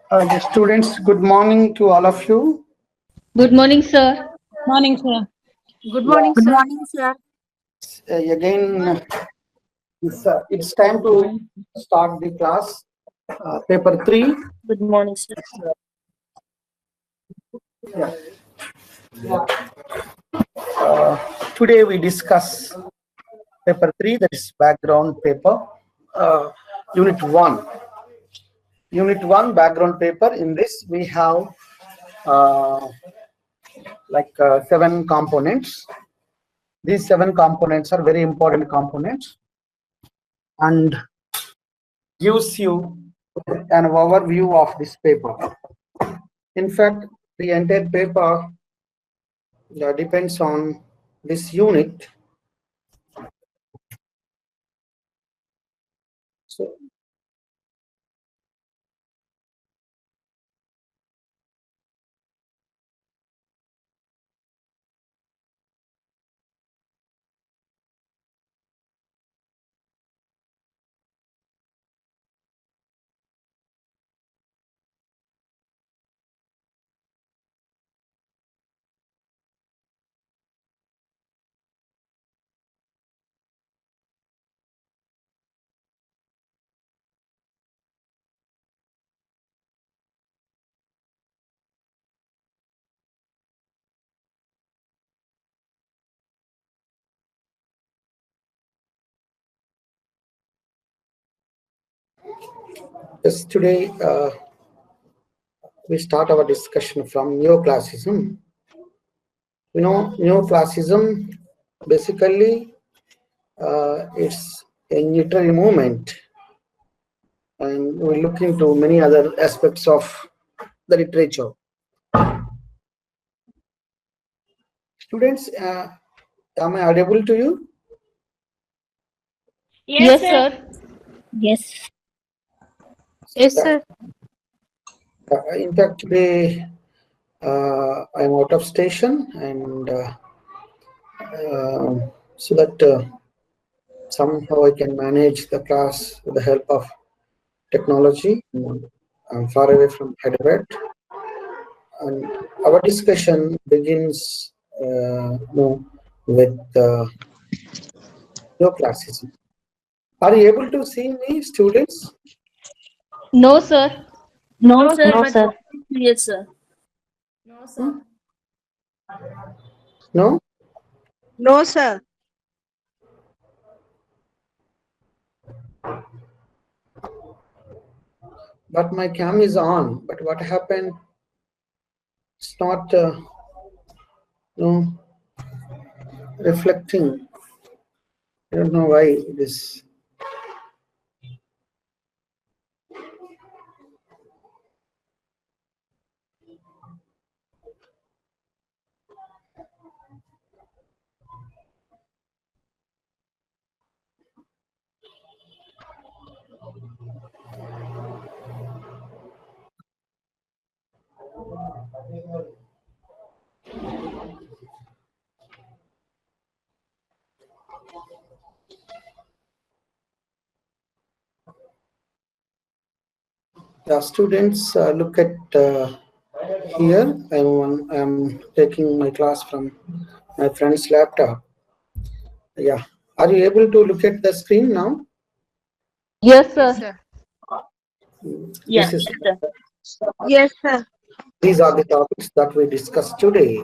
The students, good morning to all of you. Good morning, sir. Morning, sir. Good morning, Good sir. morning, sir. Again, it's time to start the class. Paper 3. Good morning, sir. Today we discuss paper 3, that is background paper, unit 1. Unit 1 background paper. In this we have 7 components. These 7 components are very important components and gives you an overview of this paper. In fact, the entire paper depends on this unit. So, yes, today we start our discussion from neoclassicism. You know, neoclassicism basically it's a literary movement, and we look into many other aspects of the literature. Students, am I audible to you? Yes, sir. Yes. Yes, sir. In fact, today I'm out of station, and so that somehow I can manage the class with the help of technology. I'm far away from Hyderabad, and our discussion begins with neoclassicism. Are you able to see me, students? No, sir. No, sir. No, But sir. yes, sir. No, sir. No? No, sir. But my cam is on. But what happened? It's not reflecting. I don't know why it is. The students look at here. I'm taking my class from my friend's laptop. Yeah. Are you able to look at the screen now? Yes, sir. Yeah, This is, sir. Yes, sir. these are the topics that we discussed today.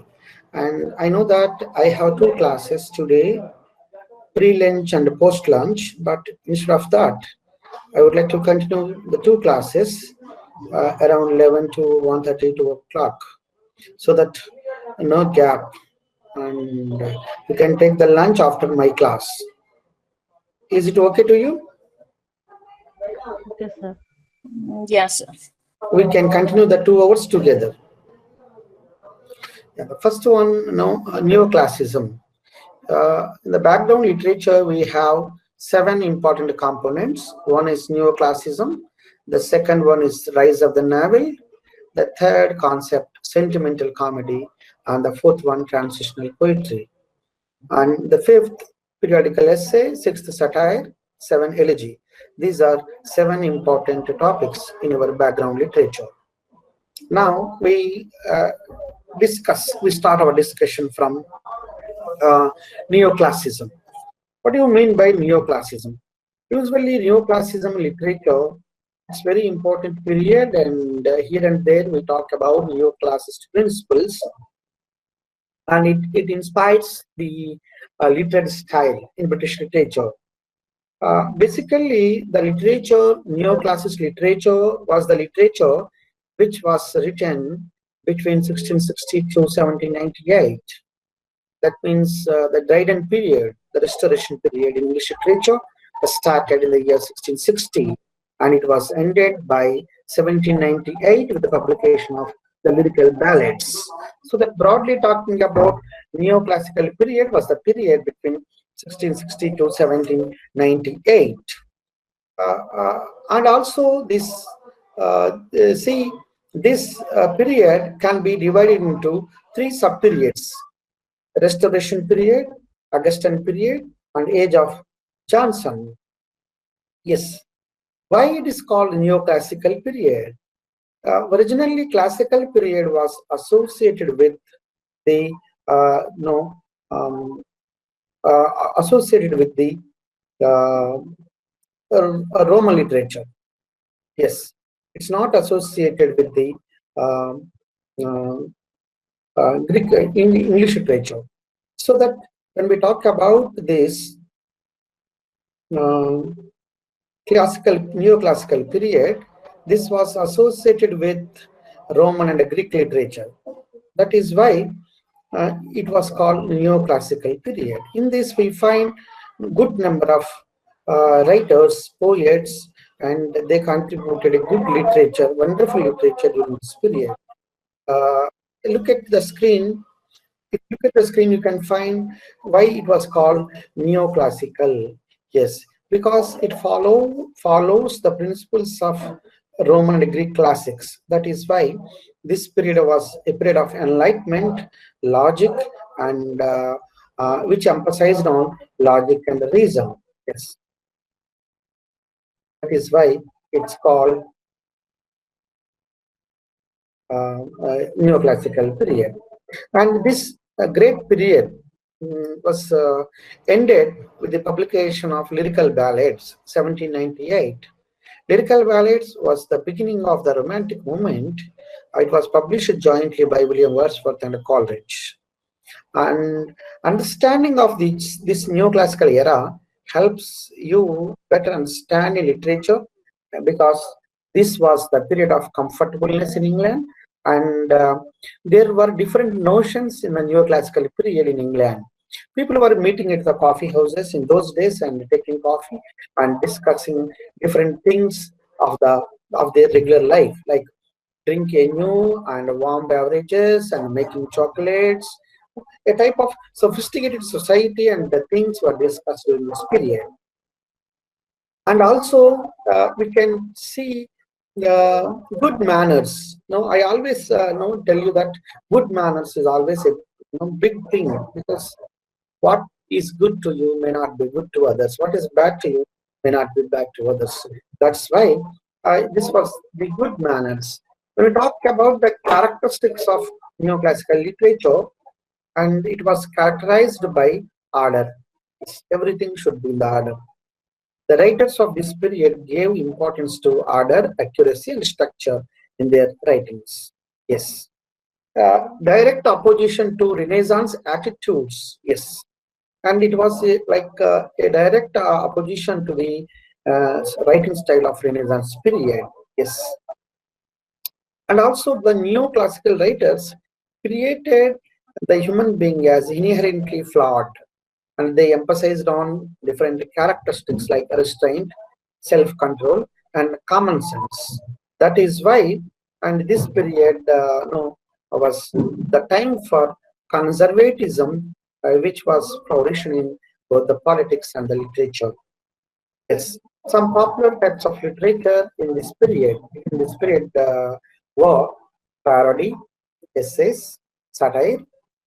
And I know that I have 2 classes today, pre-lunch and post-lunch, but instead of that, I would like to continue the 2 classes around 11 to 1:30, 2 o'clock, so that no gap, and you can take the lunch after my class. Is it okay to you? Okay, sir. Yes, sir. We can continue the 2 hours together. Yeah, the first one, neoclassicism. In the background literature, we have 7 important components. One is neoclassicism. The second one is rise of the novel. The third concept, sentimental comedy. And the fourth one, transitional poetry. And the fifth, periodical essay. Sixth, satire. 7, elegy. These are 7 important topics in our background literature. Now we start our discussion from neoclassicism. What do you mean by neoclassicism? Usually neoclassicism literature, it's very important period, and here and there we talk about neoclassicist principles, and it inspires the literary style in British literature. Basically, the literature, neoclassicist literature, was the literature which was written between 1660 to 1798. That means the Dryden period, the Restoration period in English literature, was started in the year 1660, and it was ended by 1798 with the publication of the lyrical ballads. So that broadly talking about neoclassical period was the period between 1660 to 1798. And also this, see, this period can be divided into three sub-periods: Restoration period, Augustan period, and Age of Johnson. Yes. Why it is called neoclassical period? Originally, classical period was associated with the associated with the Roman literature. Yes, it's not associated with the Greek English literature. So that when we talk about this neoclassical period, this was associated with Roman and Greek literature. That is why it was called neoclassical period. In this we find good number of writers, poets, and they contributed a good literature, wonderful literature during this period. Look at the screen. If you look at the screen, you can find why it was called neoclassical. Yes, because it follows the principles of Roman and Greek classics. That is why this period was a period of enlightenment, logic, and which emphasized on logic and reason. Yes, that is why it's called neoclassical period. And this great period was ended with the publication of Lyrical Ballads, 1798. Lyrical Ballads was the beginning of the Romantic movement. It was published jointly by William Wordsworth and Coleridge. And understanding of this neoclassical era helps you better understand in literature, because this was the period of comfortableness in England, and there were different notions in the neoclassical period in England. People were meeting at the coffee houses in those days and taking coffee and discussing different things of their regular life, like drinking new and warm beverages and making chocolates. A type of sophisticated society, and the things were discussed during this period. And also we can see good manners. I always tell you that good manners is always a big thing, because what is good to you may not be good to others. What is bad to you may not be bad to others. That's why this was the good manners. When we talk about the characteristics of neoclassical literature, and it was characterized by order. Everything should be in the order. The writers of this period gave importance to order, accuracy, and structure in their writings. Yes. Direct opposition to Renaissance attitudes. Yes. And it was a direct opposition to the writing style of Renaissance period. Yes. And also the neoclassical writers created the human being as inherently flawed, and they emphasized on different characteristics like restraint, self-control, and common sense. That is why, and this period was the time for conservatism, which was flourishing in both the politics and the literature. Yes, some popular types of literature in this period were parody, essays, satire,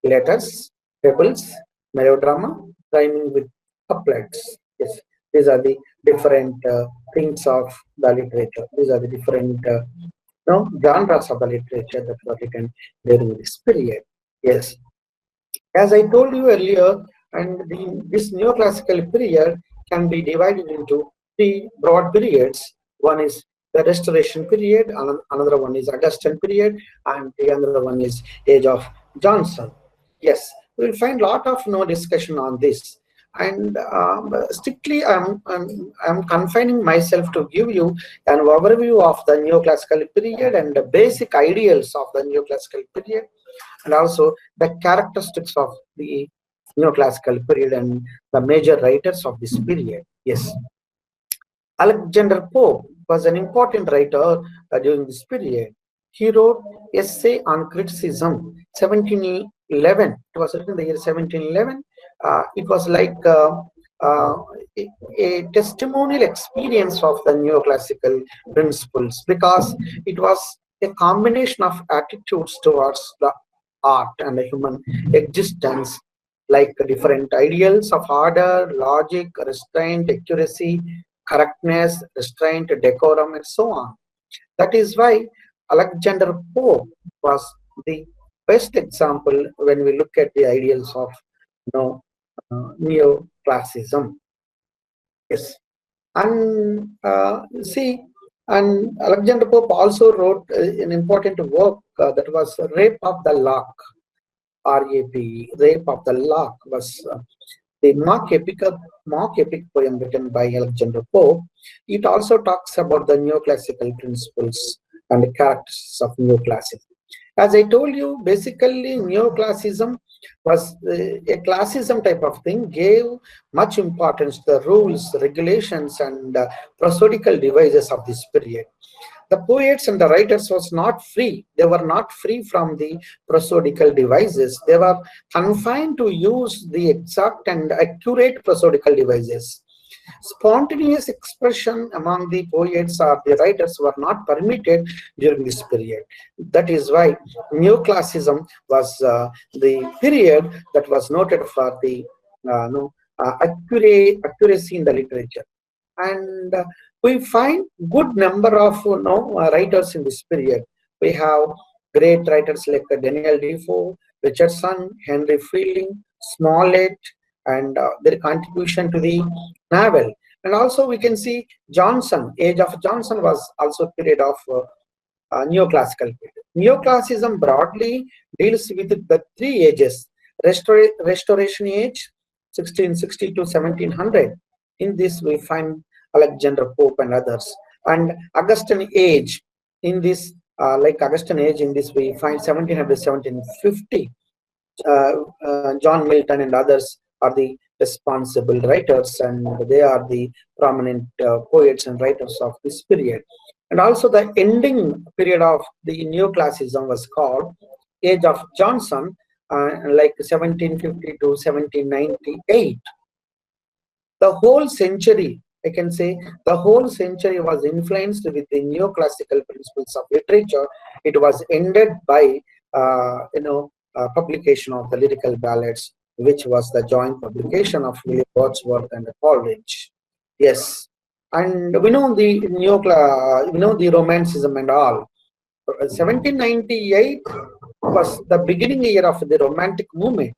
letters, fables, melodrama, rhyming with couplets. Yes, these are the different things of the literature. These are the different genres of the literature that were written during this period. Yes, as I told you earlier, and this neoclassical period can be divided into three broad periods. One is the Restoration period, another one is Augustan period, and the other one is Age of Johnson. Yes, we will find a lot of discussion on this. And strictly, I'm confining myself to give you an overview of the neoclassical period and the basic ideals of the neoclassical period, and also the characteristics of the neoclassical period and the major writers of this period. Yes, Alexander Pope was an important writer during this period. He wrote Essay on Criticism, 1711. It was written in the year 1711. It was like uh, a testimonial experience of the neoclassical principles, because it was a combination of attitudes towards the art and the human existence, like different ideals of order, logic, restraint, accuracy, correctness, restraint, decorum, and so on. That is why Alexander Pope was the best example when we look at the ideals of neoclassicism. Yes, and see, and Alexander Pope also wrote an important work that was Rape of the Lock. RAP, Rape of the Lock, was the mock epic poem written by Alexander Pope. It also talks about the neoclassical principles and the characters of neoclassicism. As I told you, basically neoclassicism was a classism type of thing, gave much importance to the rules, regulations, and prosodical devices of this period. The poets and the writers was not free. They were not free from the prosodical devices. They were confined to use the exact and accurate prosodical devices. Spontaneous expression among the poets or the writers were not permitted during this period. That is why neoclassicism was the period that was noted for the accuracy in the literature. And we find good number of writers in this period. We have great writers like Daniel Defoe, Richardson, Henry Fielding, Smollett, and their contribution to the novel. And also we can see Johnson. Age of Johnson was also a period of neoclassical period. Neoclassicism broadly deals with the three ages: Restoration age, 1660 to 1700. In this we find Alexander Pope and others. And Augustan age. In this, like Augustan age, in this we find 1700 to 1750. John Milton and others are the responsible writers, and they are the prominent poets and writers of this period. And also the ending period of the neoclassicism was called Age of Johnson, like 1750 to 1798. The whole century, I can say, the whole century was influenced with the neoclassical principles of literature. It was ended by, publication of the lyrical ballads, which was the joint publication of William Wordsworth and Coleridge. Yes, and we know the Romanticism and all. 1798 was the beginning year of the Romantic movement,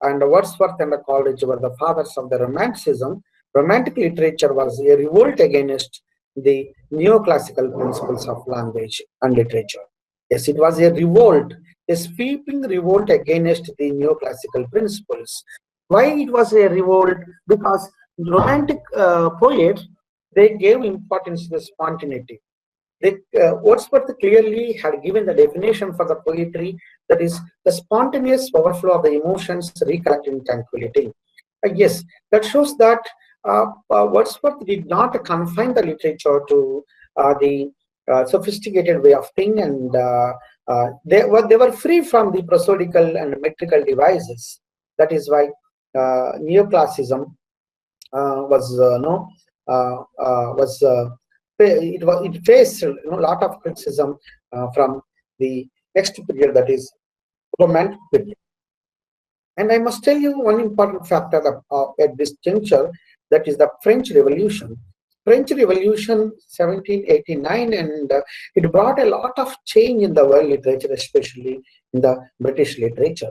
and Wordsworth and Coleridge were the fathers of the Romanticism. Romantic literature was a revolt against the neoclassical principles of language and literature. Yes, it was a revolt, a sweeping revolt against the neoclassical principles. Why it was a revolt? Because Romantic poets, they gave importance to the spontaneity. Wordsworth clearly had given the definition for the poetry, that is the spontaneous overflow of the emotions recollecting tranquility. Yes, that shows that Wordsworth did not confine the literature to the sophisticated way of thinking, and they were free from the prosodical and metrical devices. That is why neoclassicism it faced a lot of criticism from the next period, that is Romantic period. And I must tell you one important factor at this juncture, that is the French Revolution. French Revolution 1789, and it brought a lot of change in the world literature, especially in the British literature.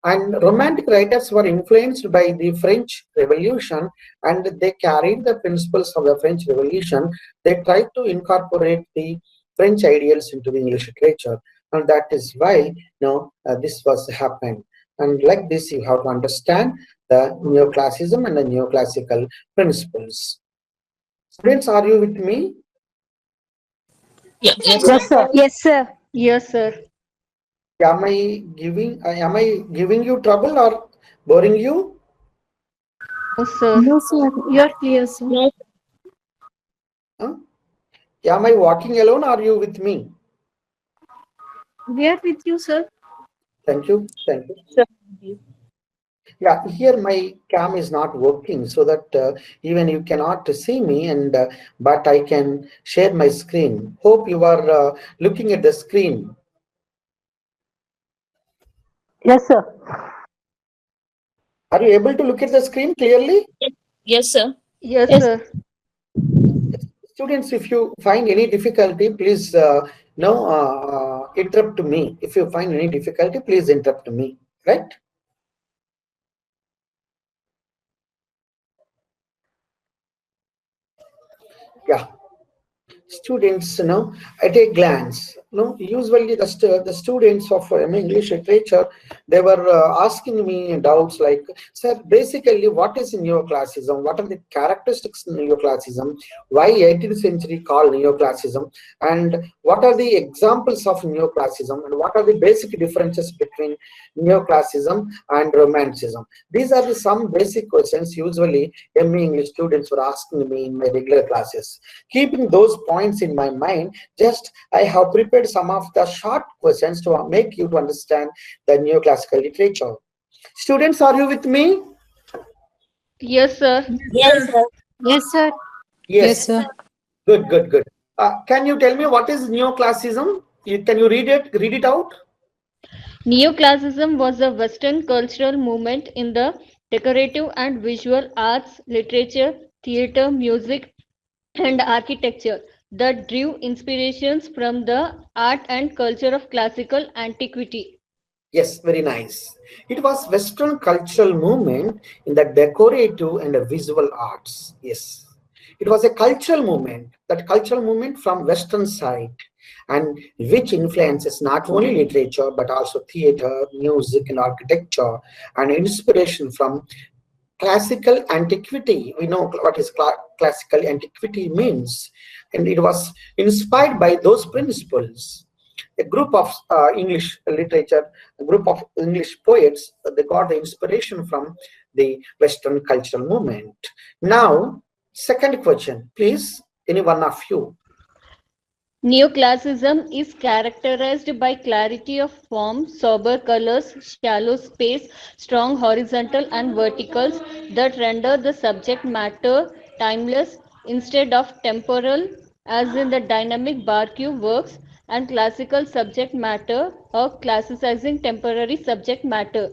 And Romantic writers were influenced by the French Revolution, and they carried the principles of the French Revolution. They tried to incorporate the French ideals into the English literature, and that is why this was happened. And like this, you have to understand the neoclassicism and the neoclassical principles. Students, are you with me? Yes. Yes, sir. Yes, sir. Yes, sir. Am I giving you trouble or boring you? No, sir. No, sir. You're clear, sir. No. Huh? Am I walking alone or are you with me? We are with you, sir. Thank you. Thank you. Sir. Yeah, here my cam is not working, so that even you cannot see me, and but I can share my screen. Hope you are looking at the screen. Yes, sir. Are you able to look at the screen clearly? Yes, sir. Yes, Yes. sir. Students, if you find any difficulty, please interrupt me. If you find any difficulty, please interrupt me. Right? Yeah. Students, at a glance, usually the students of English literature, they were asking me doubts like, sir, basically what is neoclassicism? What are the characteristics of neoclassicism? Why 18th century called neoclassicism? And what are the examples of neoclassicism? And what are the basic differences between neoclassicism and romanticism? These are some basic questions usually ME English students were asking me in my regular classes. Keeping those points in my mind, I have prepared some of the short questions to make you to understand the neoclassical literature. Students, are you with me? Yes, sir. Yes, sir. Yes, sir. Yes. sir. Good, good, good. Can you tell me what is neoclassicism? Can you read it out? Neoclassicism was a Western cultural movement in the decorative and visual arts, literature, theatre, music, and architecture that drew inspirations from the art and culture of classical antiquity. Yes, very nice. It was Western cultural movement in the decorative and the visual arts. Yes. It was a cultural movement, that cultural movement from Western side, and which influences not only literature but also theater, music, and architecture, and inspiration from classical antiquity. We know what is classical antiquity means, and it was inspired by those principles. A group of English literature, a group of English poets, they got the inspiration from the Western cultural movement. Now, second question, please, any one of you. Neoclassicism is characterized by clarity of form, sober colors, shallow space, strong horizontal and verticals that render the subject matter timeless instead of temporal, as in the dynamic Barque works, and classical subject matter or classicizing temporary subject matter.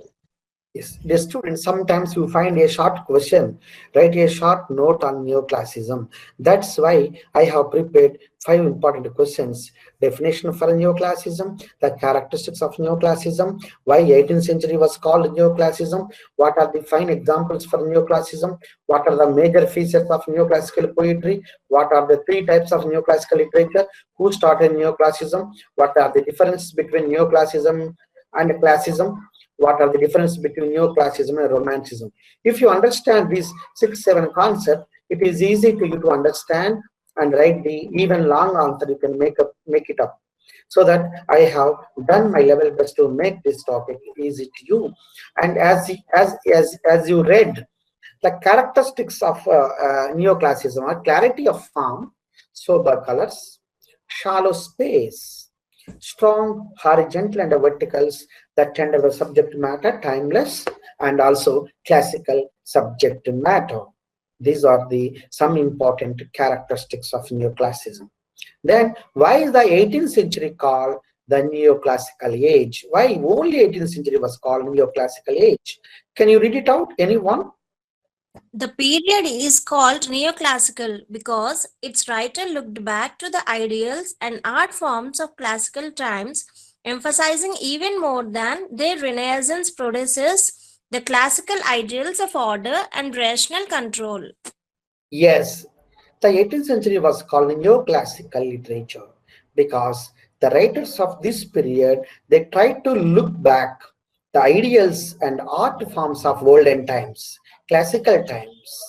Yes, dear students, sometimes you find a short question, write a short note on neoclassicism. That's why I have prepared 5 important questions. Definition for neoclassicism, the characteristics of neoclassicism, why 18th century was called neoclassicism, what are the fine examples for neoclassicism, what are the major features of neoclassical poetry, what are the 3 types of neoclassical literature, who started neoclassicism, what are the differences between neoclassicism and classicism, what are the differences between neoclassicism and romanticism. If you understand these 6-7 concepts, it is easy to you to understand and write the even long answer. You can make it up. So that I have done my level best to make this topic easy to you. And as you read, the characteristics of neoclassicism are clarity of form, sober colors, shallow space, strong horizontal and verticals that tender the subject matter, timeless, and also classical subject matter. These are some important characteristics of neoclassicism. Then, why is the 18th century called the neoclassical age? Why only 18th century was called neoclassical age? Can you read it out, anyone? The period is called neoclassical because its writer looked back to the ideals and art forms of classical times, emphasizing even more than their Renaissance predecessors the classical ideals of order and rational control. Yes, the 18th century was called neoclassical literature because the writers of this period they tried to look back the ideals and art forms of olden times, classical times.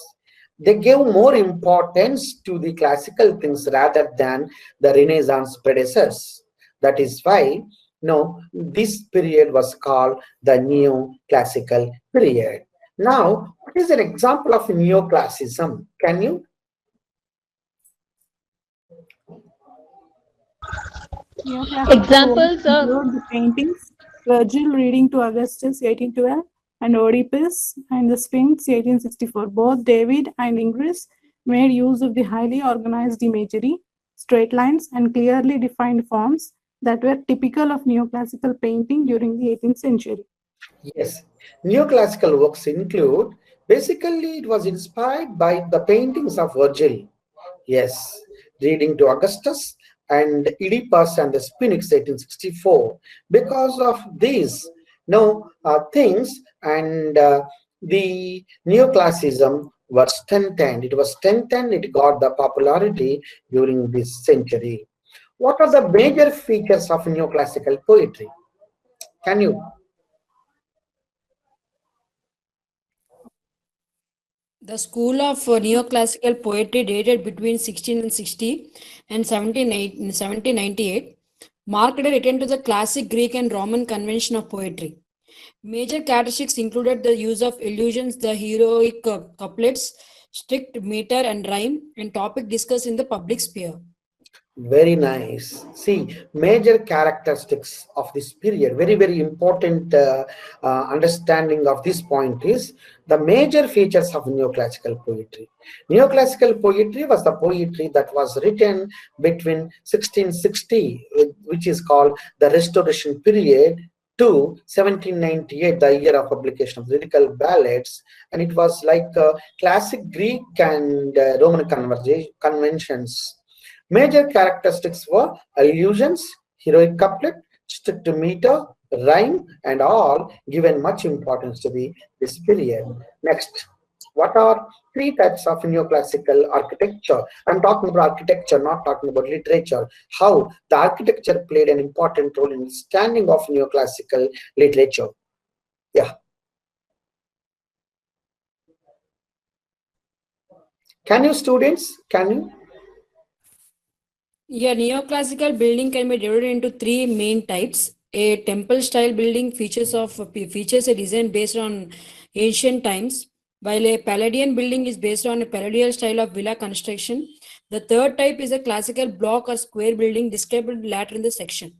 They gave more importance to the classical things rather than the Renaissance predecessors. That is why no, this period was called the neoclassical period. Now, what is an example of neoclassicism? Can you? Neoclassical works Examples of include the paintings, Virgil reading to Augustus 1812 and Oedipus and the Sphinx 1864. Both David and Ingres made use of the highly organized imagery, straight lines, and clearly defined forms that were typical of neoclassical painting during the 18th century. Yes, neoclassical works include basically it was inspired by the paintings of Virgil. Yes, reading to Augustus and Oedipus and the Sphinx 1864. Because of these things and the neoclassicism was strengthened. It was strengthened. It got the popularity during this century. What are the major features of neoclassical poetry? Can you? The school of neoclassical poetry dated between 1660 and 1798 marked a return to the classic Greek and Roman convention of poetry. Major characteristics included the use of allusions, the heroic couplets, strict meter and rhyme, and topic discussed in the public sphere. Very nice. See, major characteristics of this period, very, very important understanding of this point is the major features of neoclassical poetry. Neoclassical poetry was the poetry that was written between 1660, which is called the Restoration period, to 1798, the year of publication of lyrical ballads, and it was like classic Greek and Roman conventions. Major characteristics were allusions, heroic couplet, strict meter, rhyme, and all given much importance to this period. Next, what are three types of neoclassical architecture? I'm talking about architecture, not talking about literature. How the architecture played an important role in the standing of neoclassical literature. Yeah. Can you, students? Can you? Yeah, neoclassical building can be divided into three main types. A temple style building features a design based on ancient times, while a Palladian building is based on a Palladial style of villa construction. The third type is a classical block or square building described later in the section.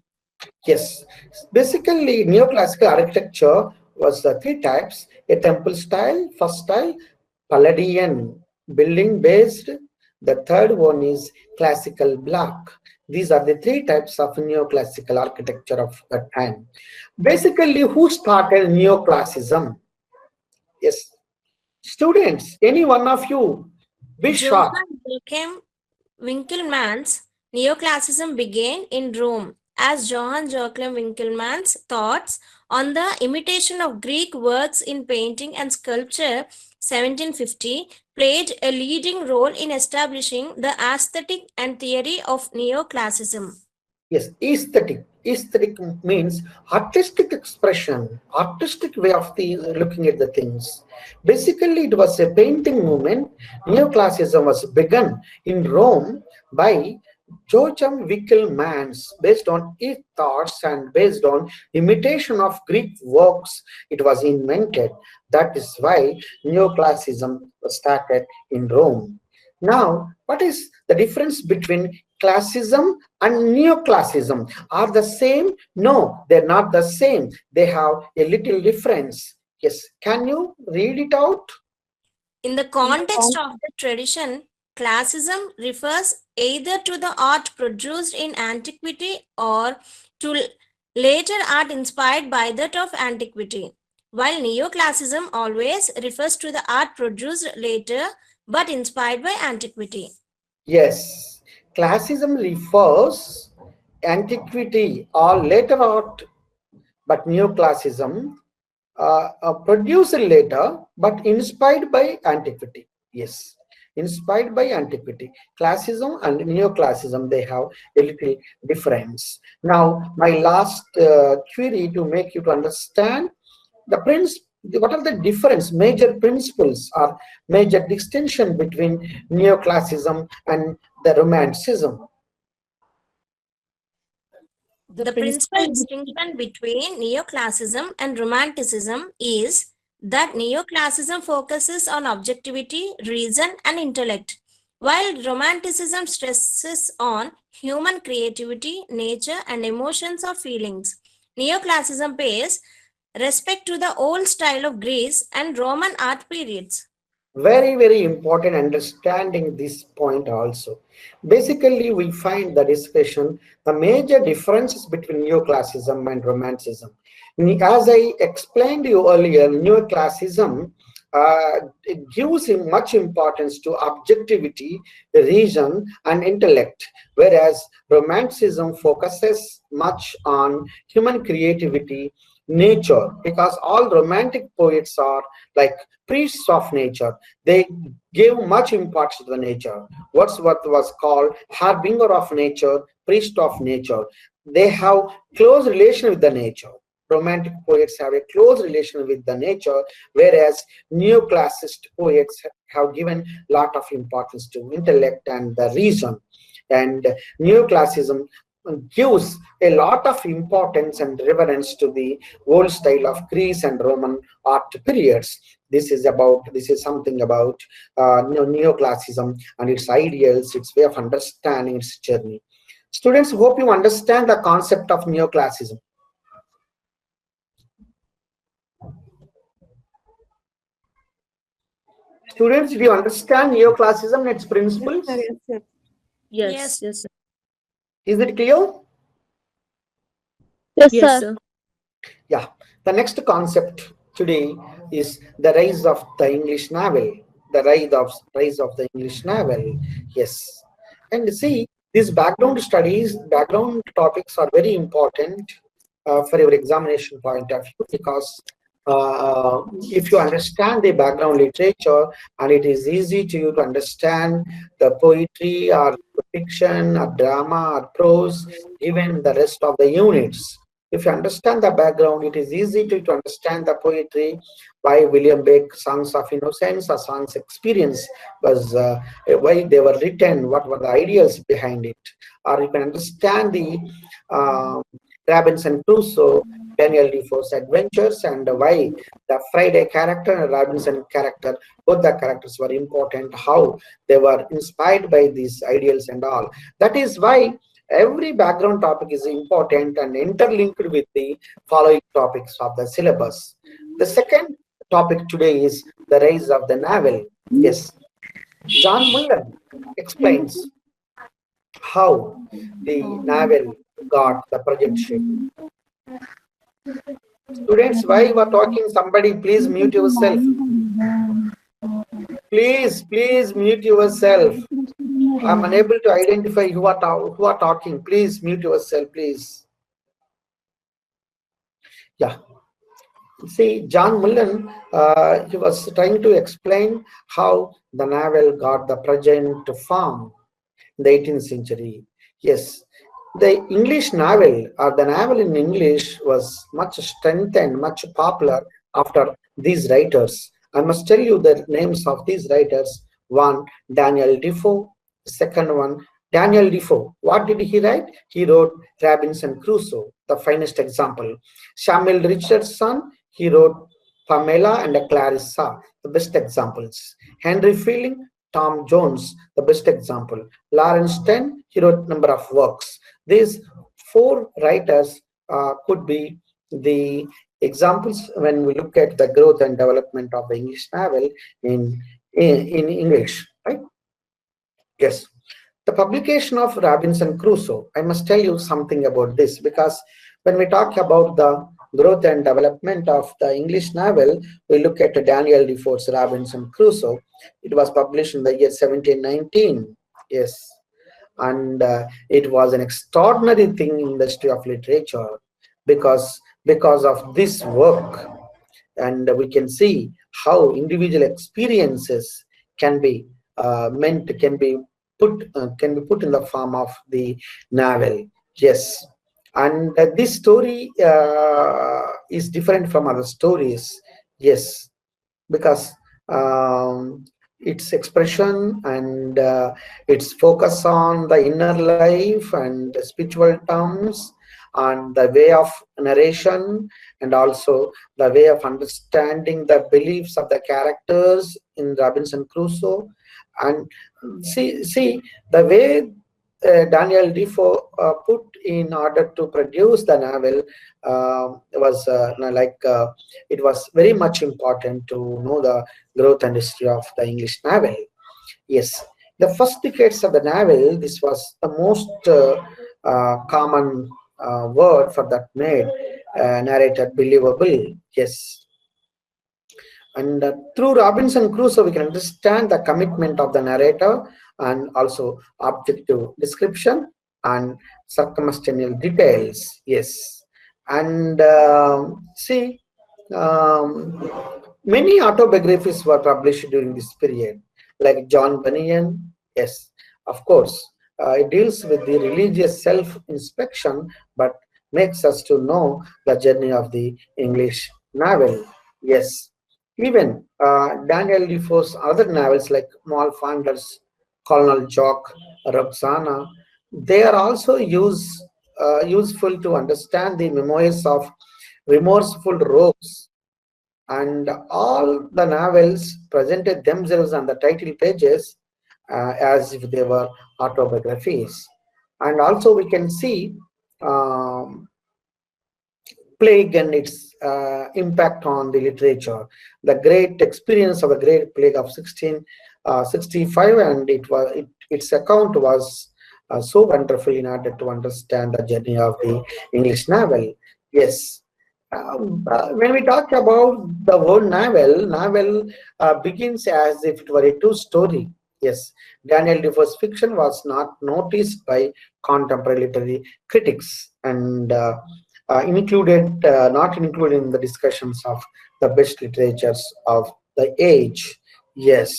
Yes, basically neoclassical architecture was the three types: a temple style, first style, Palladian building based. The third one is classical block. These are the three types of neoclassical architecture of that time. Basically, who started neoclassicism? Yes, students, any one of you, be short. Johann Joachim Winckelmann's neoclassicism began in Rome as Johann Joachim Winckelmann's thoughts on the imitation of Greek works in painting and sculpture 1750 played a leading role in establishing the aesthetic and theory of neoclassicism. Yes, aesthetic. Aesthetic means artistic expression, artistic way of the looking at the things. Basically, it was a painting movement. Neoclassicism was begun in Rome by Joachim Winckelmann's, based on his thoughts and based on imitation of Greek works. It was invented. That is why neoclassicism was started in Rome. Now, what is the difference between classicism and neoclassicism? Are the same? No, they're not the same. They have a little difference. Yes, can you read it out? In the context of the tradition, classicism refers either to the art produced in antiquity or to later art inspired by that of antiquity. while neoclassicism always refers to the art produced later but inspired by antiquity. Yes, classicism refers antiquity or later art, but neoclassicism produced later but inspired by antiquity. Yes, inspired by antiquity. Classicism and neoclassicism, they have a little difference. Now, my last query to make you to understand the what are the difference, major principles or major distinction between neoclassicism and the romanticism? The principal distinction between neoclassicism and romanticism is that neoclassicism focuses on objectivity, reason, and intellect, while romanticism stresses on human creativity, nature, and emotions or feelings. Neoclassicism pays respect to the old style of Greece and Roman art periods. Very, very important understanding this point also. Basically, we find the discussion, the major differences between neoclassicism and romanticism. As I explained to you earlier, neoclassicism it gives much importance to objectivity, reason, and intellect, whereas romanticism focuses much on human creativity, nature, because all romantic poets are like priests of nature. They gave much importance to the nature. Wordsworth was called harbinger of nature, priest of nature. They have close relation with the nature. Romantic poets have a close relation with the nature, whereas neoclassicist poets have given lot of importance to intellect and the reason. And neoclassicism gives a lot of importance and reverence to the old style of Greece and Roman art periods. This is something about neoclassicism and its ideals, its way of understanding its journey. Students, hope you understand the concept of neoclassicism. Students, do you understand neoclassicism and its principles? Yes, sir. Yes, yes, sir. Is it clear? Yes, Yes, sir. sir. Yeah. The next concept today is the rise of the English novel. The rise of the English novel. Yes. And see, these background studies, background topics are very important for your examination point of view, because if you understand the background literature, and it is easy to you to understand the poetry or fiction or drama or prose, even the rest of the units. If you understand the background, it is easy to understand the poetry by William Blake, Songs of Innocence or Songs Experience, was why they were written, what were the ideas behind it. Or you can understand the Robinson Crusoe, Daniel Defoe's adventures, and why the Friday character and Robinson character, both the characters were important, how they were inspired by these ideals and all. That is why every background topic is important and interlinked with the following topics of the syllabus. The second topic today is the rise of the novel. Yes, John Muller explains how the novel got the present shape. Students, why you are talking? Somebody please mute yourself. Please mute yourself. I'm unable to identify who are talking. Please mute yourself, please. Yeah. See, John Mullen, he was trying to explain how the novel got the present form in the 18th century. Yes, the English novel, or the novel in English, was much strengthened, much popular after these writers. I must tell you the names of these writers. One, Daniel Defoe. Second one, Daniel Defoe. What did he write? He wrote Robinson Crusoe, the finest example. Samuel Richardson, he wrote Pamela and Clarissa, the best examples. Henry Fielding, Tom Jones, the best example. Lawrence Stern, he wrote number of works. These four writers could be the examples when we look at the growth and development of the English novel in English, right? Yes. The publication of Robinson Crusoe, I must tell you something about this, because when we talk about the growth and development of the English novel, we look at Daniel Defoe's Robinson Crusoe. It was published in the year 1719. Yes, and it was an extraordinary thing in the history of literature because of this work, and we can see how individual experiences can be can be put in the form of the novel. Yes, and this story is different from other stories. Yes, because its expression and its focus on the inner life and the spiritual terms and the way of narration, and also the way of understanding the beliefs of the characters in Robinson Crusoe. And see the way Daniel Defoe put in order to produce the novel was it was very much important to know the growth and history of the English novel. Yes, the first decades of the novel, this was the most common word for that made narrator believable. Yes, and through Robinson Crusoe, we can understand the commitment of the narrator and also objective description and circumstantial details. Yes, and see, um, many autobiographies were published during this period, like John Bunyan. Yes, of course, it deals with the religious self-inspection, but makes us to know the journey of the English novel. Yes, even Daniel Defoe's other novels like Malfander's Colonel Jock, Roxana, they are also useful to understand the memoirs of remorseful rogues, and all the novels presented themselves on the title pages as if they were autobiographies. And also we can see um, plague and its impact on the literature. The great experience of the Great Plague of 1665, and its account was so wonderful in order to understand the journey of the English novel. Yes. When we talk about the word novel begins as if it were a true story. Yes, Daniel Defoe's fiction was not noticed by contemporary literary critics, and not included in the discussions of the best literatures of the age. Yes,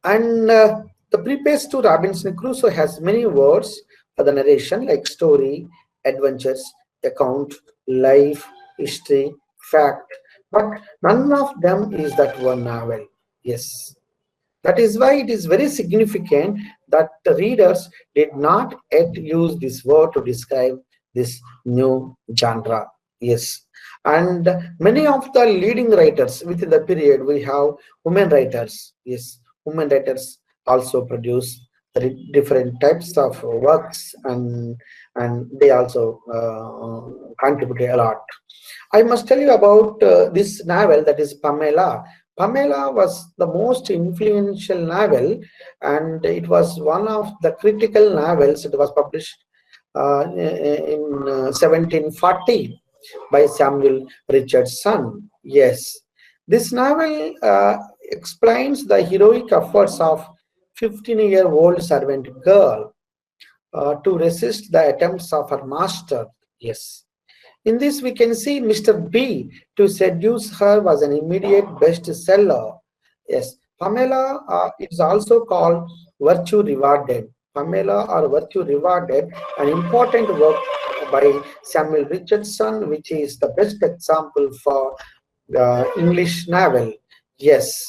and the preface to Robinson Crusoe has many words for the narration, like story, adventures, account, life, history, fact, but none of them is that one novel. Yes, that is why it is very significant that the readers did not yet use this word to describe this new genre. Yes, and many of the leading writers within the period, we have women writers. Yes, women writers also produce different types of works, and they also contribute a lot. I must tell you about this novel, that is Pamela. Pamela was the most influential novel, and it was one of the critical novels. It was published in 1740 by Samuel Richardson. Yes, this novel explains the heroic efforts of 15-year-old servant girl to resist the attempts of her master. Yes. In this, we can see Mr. B to seduce her was an immediate bestseller. Yes, Pamela is also called Virtue Rewarded. Pamela or Virtue Rewarded, an important work by Samuel Richardson, which is the best example for English novel. Yes,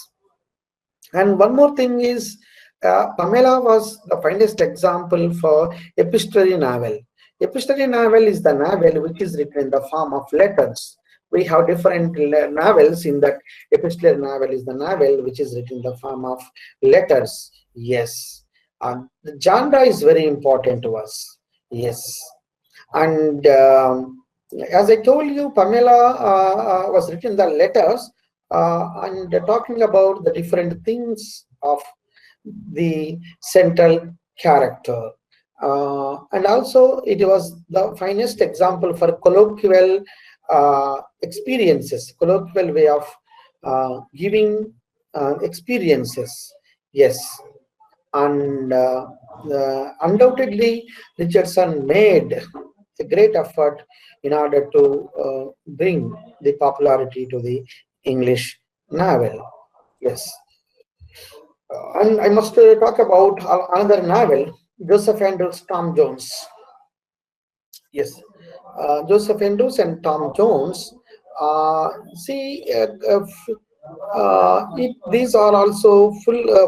and one more thing is Pamela was the finest example for epistolary novel. Epistolary novel is the novel which is written in the form of letters. We have different novels. In that, epistolary novel is the novel which is written in the form of letters. Yes, the genre is very important to us. Yes, and as I told you, Pamela was written in the letters, and talking about the different things of the central character. And also it was the finest example for colloquial experiences, colloquial way of giving experiences. Yes, and undoubtedly Richardson made a great effort in order to bring the popularity to the English novel. Yes. And I must talk about another novel, Joseph Andrews' Tom Jones. Yes, Joseph Andrews and Tom Jones. These are also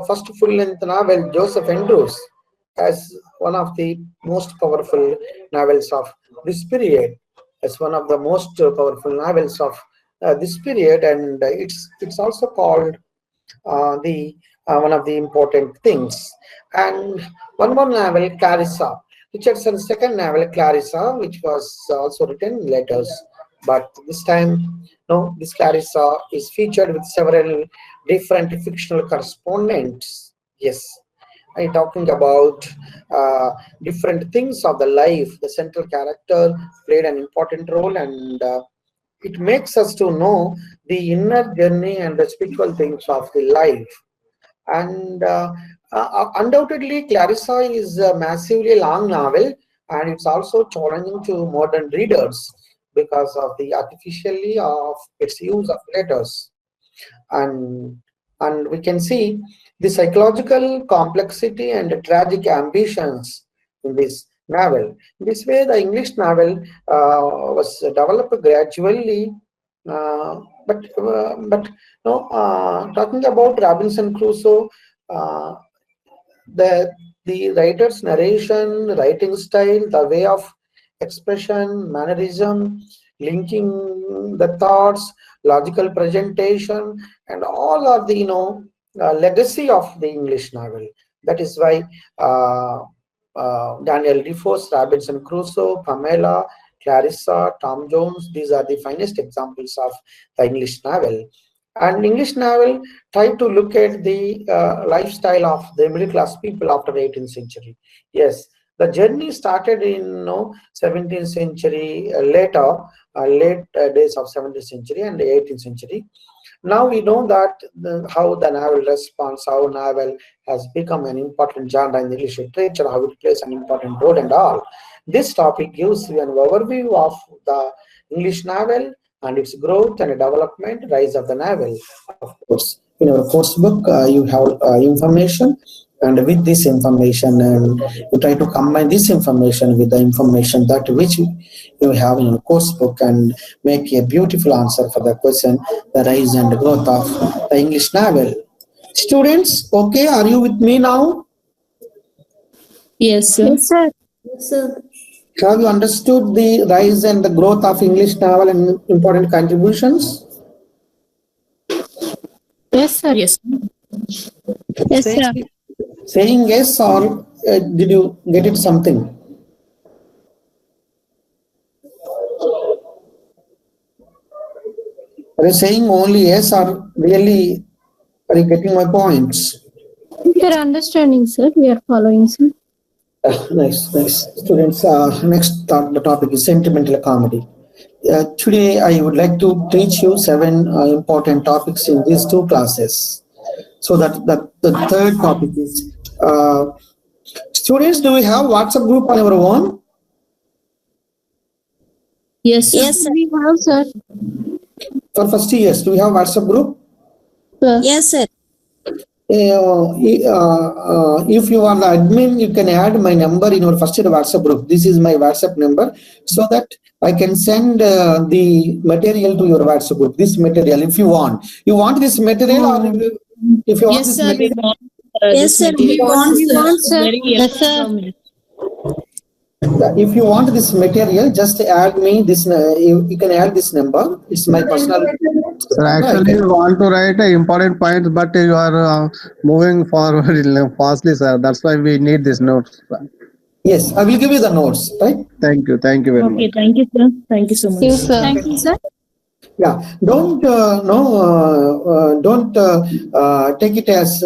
first full-length novel. Joseph Andrews as one of the most powerful novels of this period, as one of the most powerful novels of this period, and it's also called the one of the important things. And one more novel, Clarissa, Richardson's second novel, Clarissa, which was also written in letters, but this time, no, this Clarissa is featured with several different fictional correspondents. Yes, I'm talking about different things of the life. The central character played an important role, and it makes us to know the inner journey and the spiritual things of the life. And undoubtedly, Clarissa is a massively long novel, and it's also challenging to modern readers because of the artificially of its use of letters. And we can see the psychological complexity and the tragic ambitions in this novel. In this way, the English novel was developed gradually, but no, talking about Robinson Crusoe, uh, the writer's narration, writing style, the way of expression, mannerism, linking the thoughts, logical presentation, and all are the legacy of the English novel. That is why Daniel Defoe's Robinson Crusoe, Pamela, Clarissa, Tom Jones, these are the finest examples of the English novel. And English novel try to look at the lifestyle of the middle class people after 18th century. Yes, the journey started in 17th century, late days of 17th century and the 18th century. Now we know that how the novel responds, how novel has become an important genre in the English literature, how it plays an important role and all. This topic gives you an overview of the English novel and its growth and development, rise of the novel. Of course, in our course book, you have information, and with this information, and you try to combine this information with the information that which you have in your course book and make a beautiful answer for the question, the rise and growth of the English novel. Students, okay, are you with me now? Yes, sir. Yes, sir. Yes, sir. Have you understood the rise and the growth of English novel and important contributions? Yes, sir. Yes. Yes, sir. Saying yes, or did you get it something? Are you saying only yes, or really are you getting my points? We are understanding, sir. We are following, sir. Nice. Students, the topic is sentimental comedy. Today, I would like to teach you 7 important topics in these 2 classes. So that the third topic is, students, do we have WhatsApp group on our own? Yes, sir. Yes, sir. We have, sir. For first years, do we have WhatsApp group? Yes, sir. If you are the admin, you can add my number in your first year WhatsApp group. This is my WhatsApp number, so that I can send the material to your WhatsApp group. This material, if you want. You want this material, or if you want Yes, this sir. We material? want, Yes, this sir. material. We want, sir. Very Yes, sir. informative. If you want this material, just add me this. You can add this number. It's my personal. Sir, actually, you want to write important points, but you are moving forward fastly, sir. That's why we need this notes. Yes, I will give you the notes, right? Thank you very much. Okay, thank you, sir. Thank you so much. Yes, sir. Thank you, sir. Yeah, don't take it as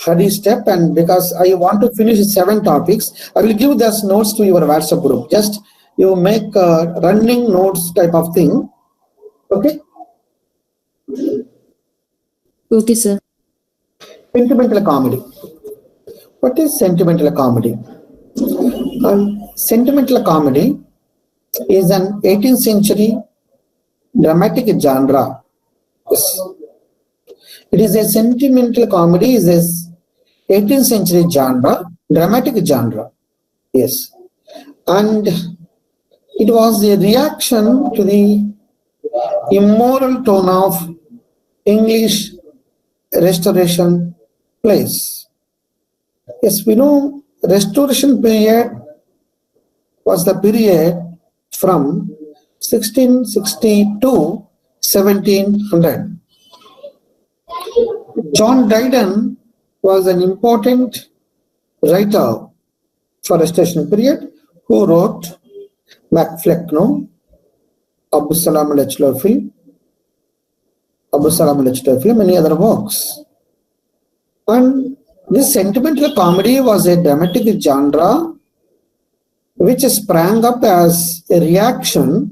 hurry step. And because I want to finish 7 topics, I will give those notes to your WhatsApp group. Just you make running notes type of thing. Okay. Okay, sir. Sentimental comedy. What is sentimental comedy? Sentimental comedy is an 18th century dramatic genre. Yes. It is a sentimental comedy is a 18th century genre, dramatic genre. Yes. And it was a reaction to the immoral tone of English Restoration plays. Yes, we know Restoration period was the period from 1660 to 1700. John Dryden was an important writer for Restoration period who wrote Macfleckno, Abu Salam al-Echlofi, many other works. And this sentimental comedy was a dramatic genre which sprang up as a reaction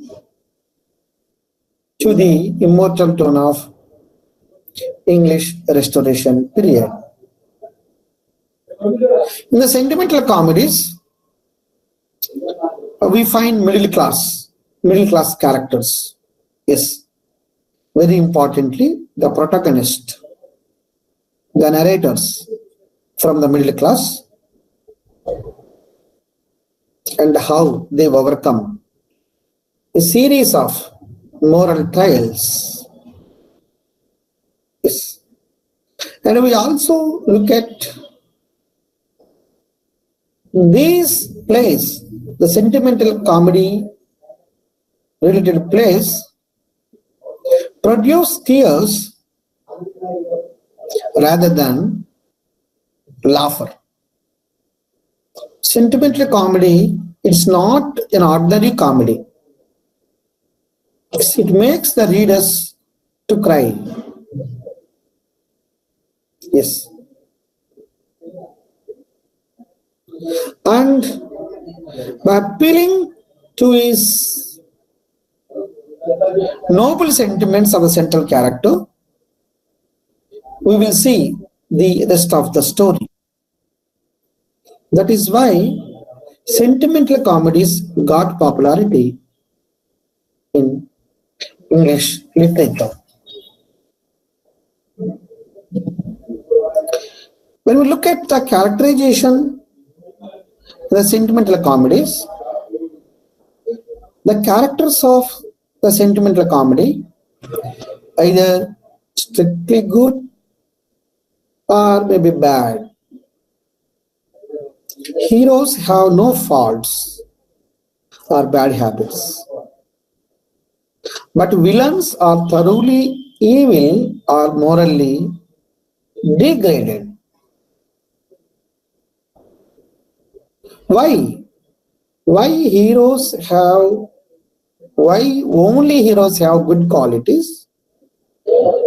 to the immortal tone of English Restoration period. In the sentimental comedies, we find middle class characters. Yes, very importantly, the protagonist, the narrators from the middle class, and how they've overcome a series of moral trials. Yes. And we also look at these plays, the sentimental comedy related plays, produce tears rather than laughter. Sentimental comedy, it's not an ordinary comedy. It makes the readers to cry. Yes. And by appealing to his noble sentiments of the central character, we will see the rest of the story. That is why sentimental comedies got popularity in English literature. When we look at the characterization of the sentimental comedies, the characters of the sentimental comedy either strictly good or maybe bad. Heroes have no faults or bad habits, but villains are thoroughly evil or morally degraded. Why? Why only heroes have good qualities?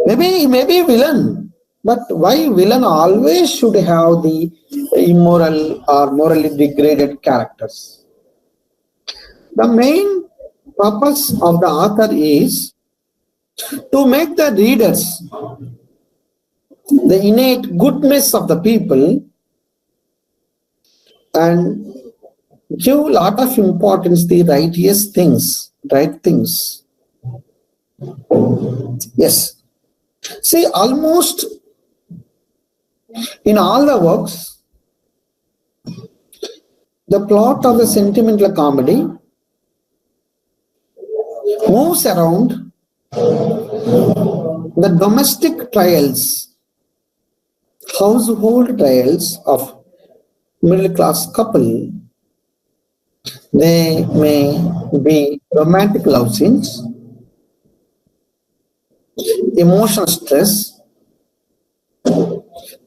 Maybe villain, but why villain always should have the immoral or morally degraded characters? The main purpose of the author is to make the readers the innate goodness of the people and give a lot of importance to the right things. Yes. See, almost in all the works, the plot of the sentimental comedy moves around the domestic trials, household trials of middle class couple. They may be romantic love scenes, emotional stress,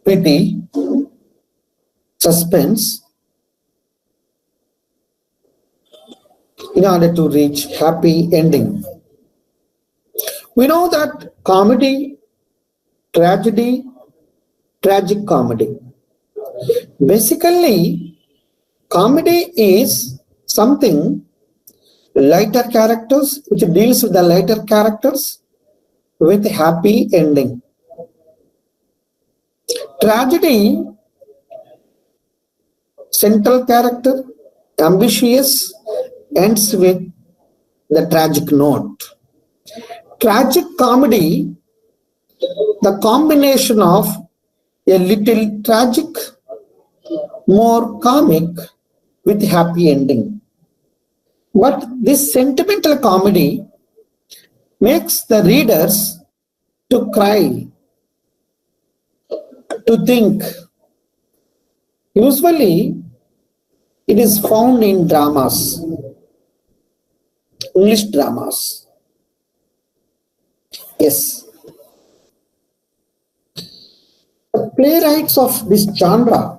pity, suspense, in order to reach happy ending. We know that comedy, tragedy, tragic comedy. Basically, comedy is something lighter characters, which deals with the lighter characters with happy ending. Tragedy, central character, ambitious, ends with the tragic note. Tragic comedy, the combination of a little tragic, more comic with happy ending. But this sentimental comedy makes the readers to cry, to think. Usually, it is found in dramas, English dramas. Yes. The playwrights of this genre,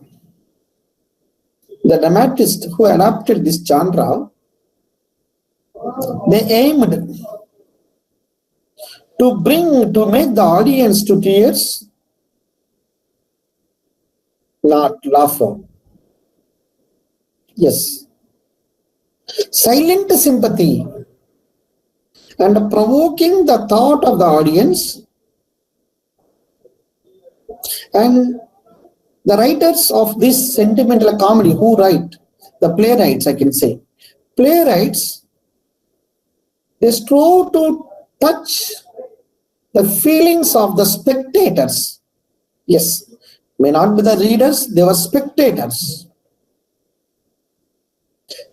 the dramatists who adapted this genre, they aimed to make the audience to tears, not laughter. Yes. Silent sympathy and provoking the thought of the audience. And the writers of this sentimental comedy who write, the playwrights, I can say, playwrights, they strove to touch the feelings of the spectators. Yes, may not be the readers, they were spectators.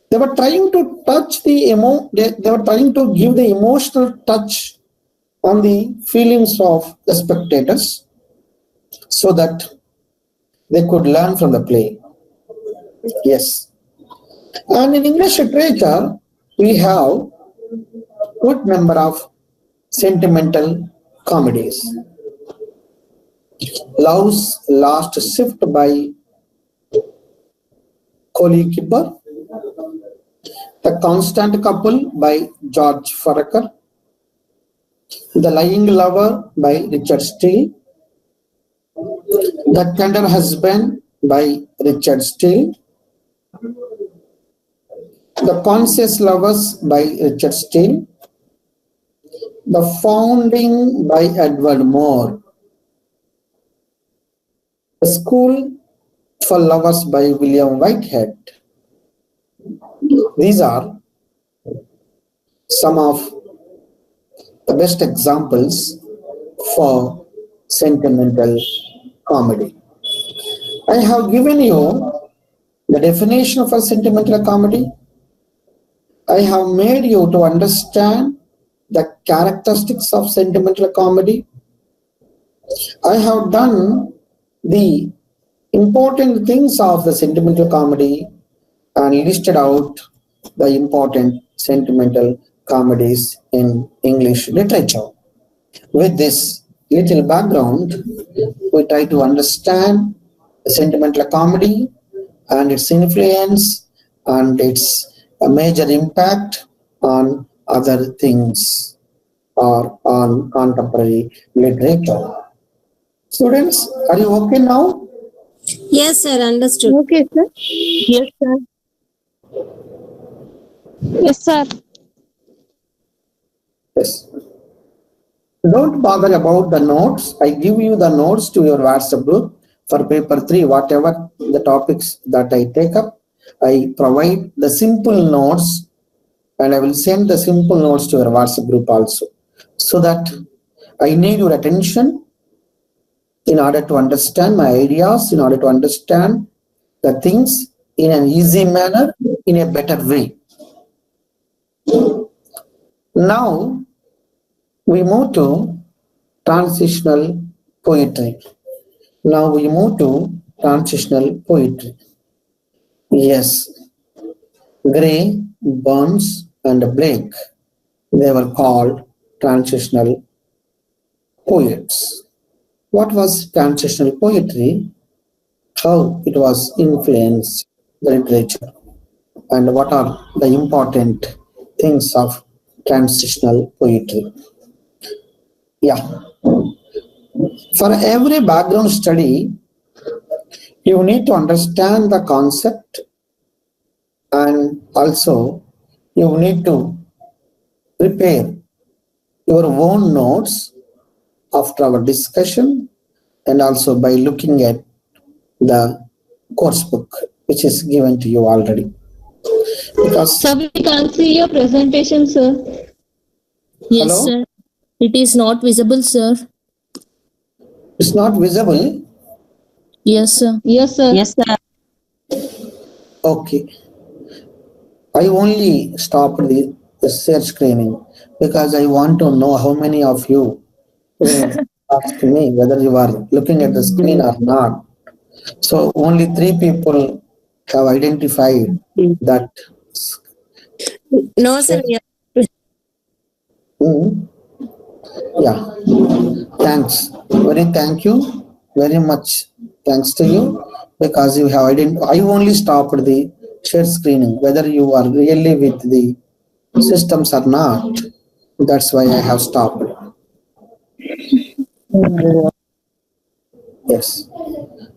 They were trying to touch they were trying to give the emotional touch on the feelings of the spectators so that they could learn from the play. Yes. And in English literature, we have good number of sentimental comedies. Love's Last Shift by Coley Kipper, The Constant Couple by George Farquhar, The Lying Lover by Richard Steele, The Tender Husband by Richard Steele, The Conscious Lovers by Richard Steele, The Founding by Edward Moore, The School for Lovers by William Whitehead. These are some of the best examples for sentimental comedy. I have given you the definition of a sentimental comedy. I have made you to understand the characteristics of sentimental comedy. I have done the important things of the sentimental comedy and listed out the important sentimental comedies in English literature. With this little background, we try to understand the sentimental comedy and its influence and its major impact on other things or on contemporary literature. Students, are you okay now? Yes, sir. Understood. Okay, sir. Yes, sir. Yes, sir. Yes. Don't bother about the notes. I give you the notes to your WhatsApp group for paper 3, whatever the topics that I take up. I provide the simple notes and I will send the simple notes to your WhatsApp group also. So that I need your attention in order to understand my ideas, in order to understand the things in an easy manner, in a better way. Now, we move to transitional poetry. Now we move to transitional poetry. Yes, Gray, Burns, and Blake, they were called transitional poets. What was transitional poetry? How it was influenced the literature, and what are the important things of transitional poetry? Yeah. For every background study, you need to understand the concept, and also you need to prepare your own notes after our discussion, and also by looking at the course book which is given to you already. Because Sir, we can't see your presentation, sir. Yes, hello, sir. It is not visible, sir. it's not visible. Yes, sir. Yes, sir. Yes, sir. Okay, I only stopped the share screening because I want to know how many of you will ask me whether you are looking at the screen or not. So only 3 people have identified that. No, sir. We are Hmm. Yeah, thanks. Thank you very much. Thanks to you because you have I only stopped the share screening whether you are really with the systems or not. That's why I have stopped. Yes.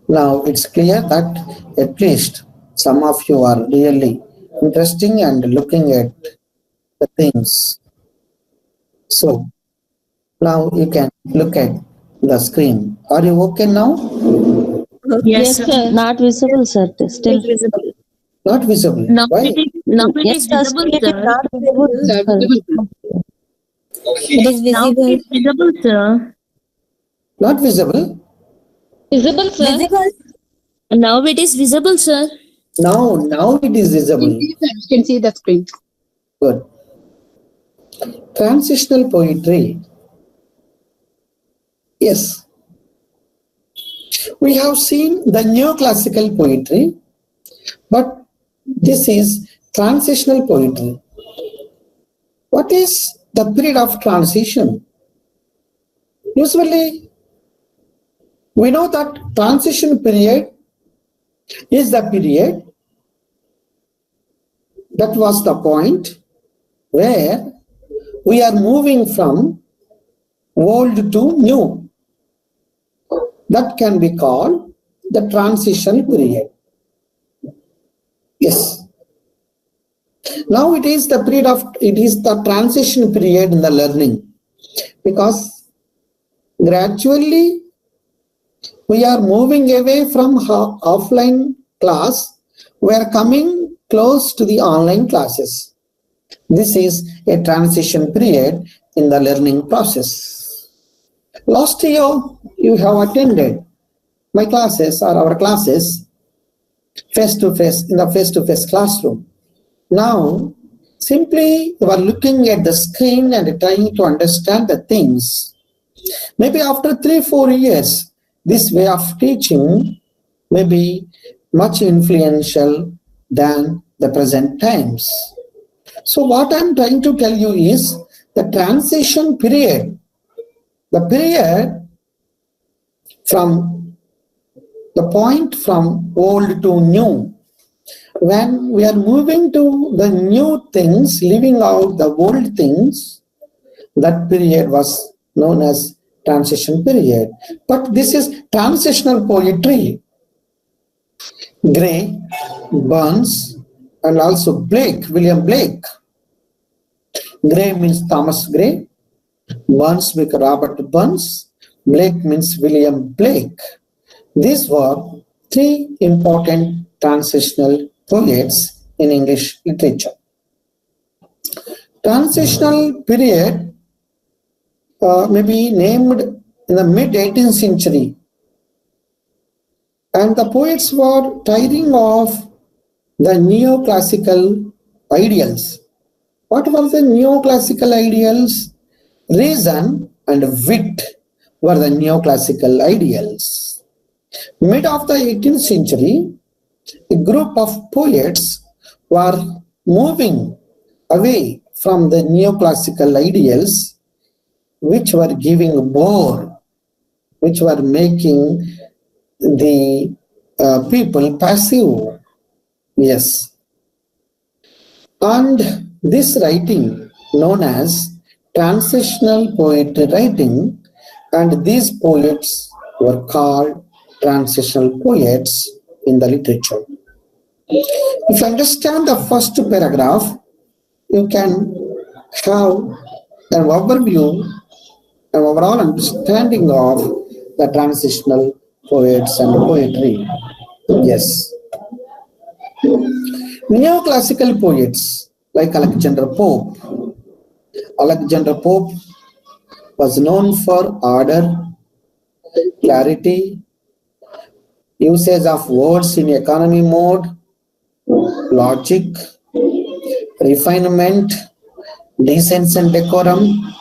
Now it's clear that at least some of you are really interesting and looking at the things. So now you can look at the screen. Are you okay now? Yes, Yes, sir. sir. Not visible, sir. Still. visible. Not visible. Now Why? it Yes, is sir. visible, Still it is sir. not visible, sir. It is Now it visible. is visible, sir. Not visible. Visible, sir. Now it is visible, sir. Now it is visible. You can see the screen. Good. Transitional poetry. Yes. We have seen the neoclassical poetry, but this is transitional poetry. What is the period of transition? Usually, we know that transition period is the period that was the point where we are moving from old to new. That can be called the transition period. Yes. Now it is the transition period in the learning, because gradually we are moving away from offline class. We are coming close to the online classes. This is a transition period in the learning process. Last year you have attended my classes or our classes face to face in the face to face classroom. Now simply you are looking at the screen and trying to understand the things. Maybe after 3-4 years, this way of teaching may be much influential than the present times. So what I'm trying to tell you is the transition period, the period from the point from old to new. When we are moving to the new things, leaving out the old things, that period was known as transition period. But this is transitional poetry. Gray, Burns, and also Blake, William Blake. Gray means Thomas Gray, Burns means Robert Burns, Blake means William Blake. These were 3 important transitional poets in English literature. Transitional period may be named in the mid-18th century, and the poets were tiring of the neoclassical ideals. What were the neoclassical ideals? Reason and wit were the neoclassical ideals. Mid of the 18th century, a group of poets were moving away from the neoclassical ideals, which were giving bore, which were making the people passive. Yes. And this writing, known as transitional poetry writing, And these poets were called transitional poets in the literature. If you understand the first paragraph, you can have an overview, an overall understanding of the transitional poets and poetry. Yes. Neoclassical poets like Alexander Pope. Alexander Pope was known for order, clarity, usage of words in economy mode, logic, refinement, decency and decorum,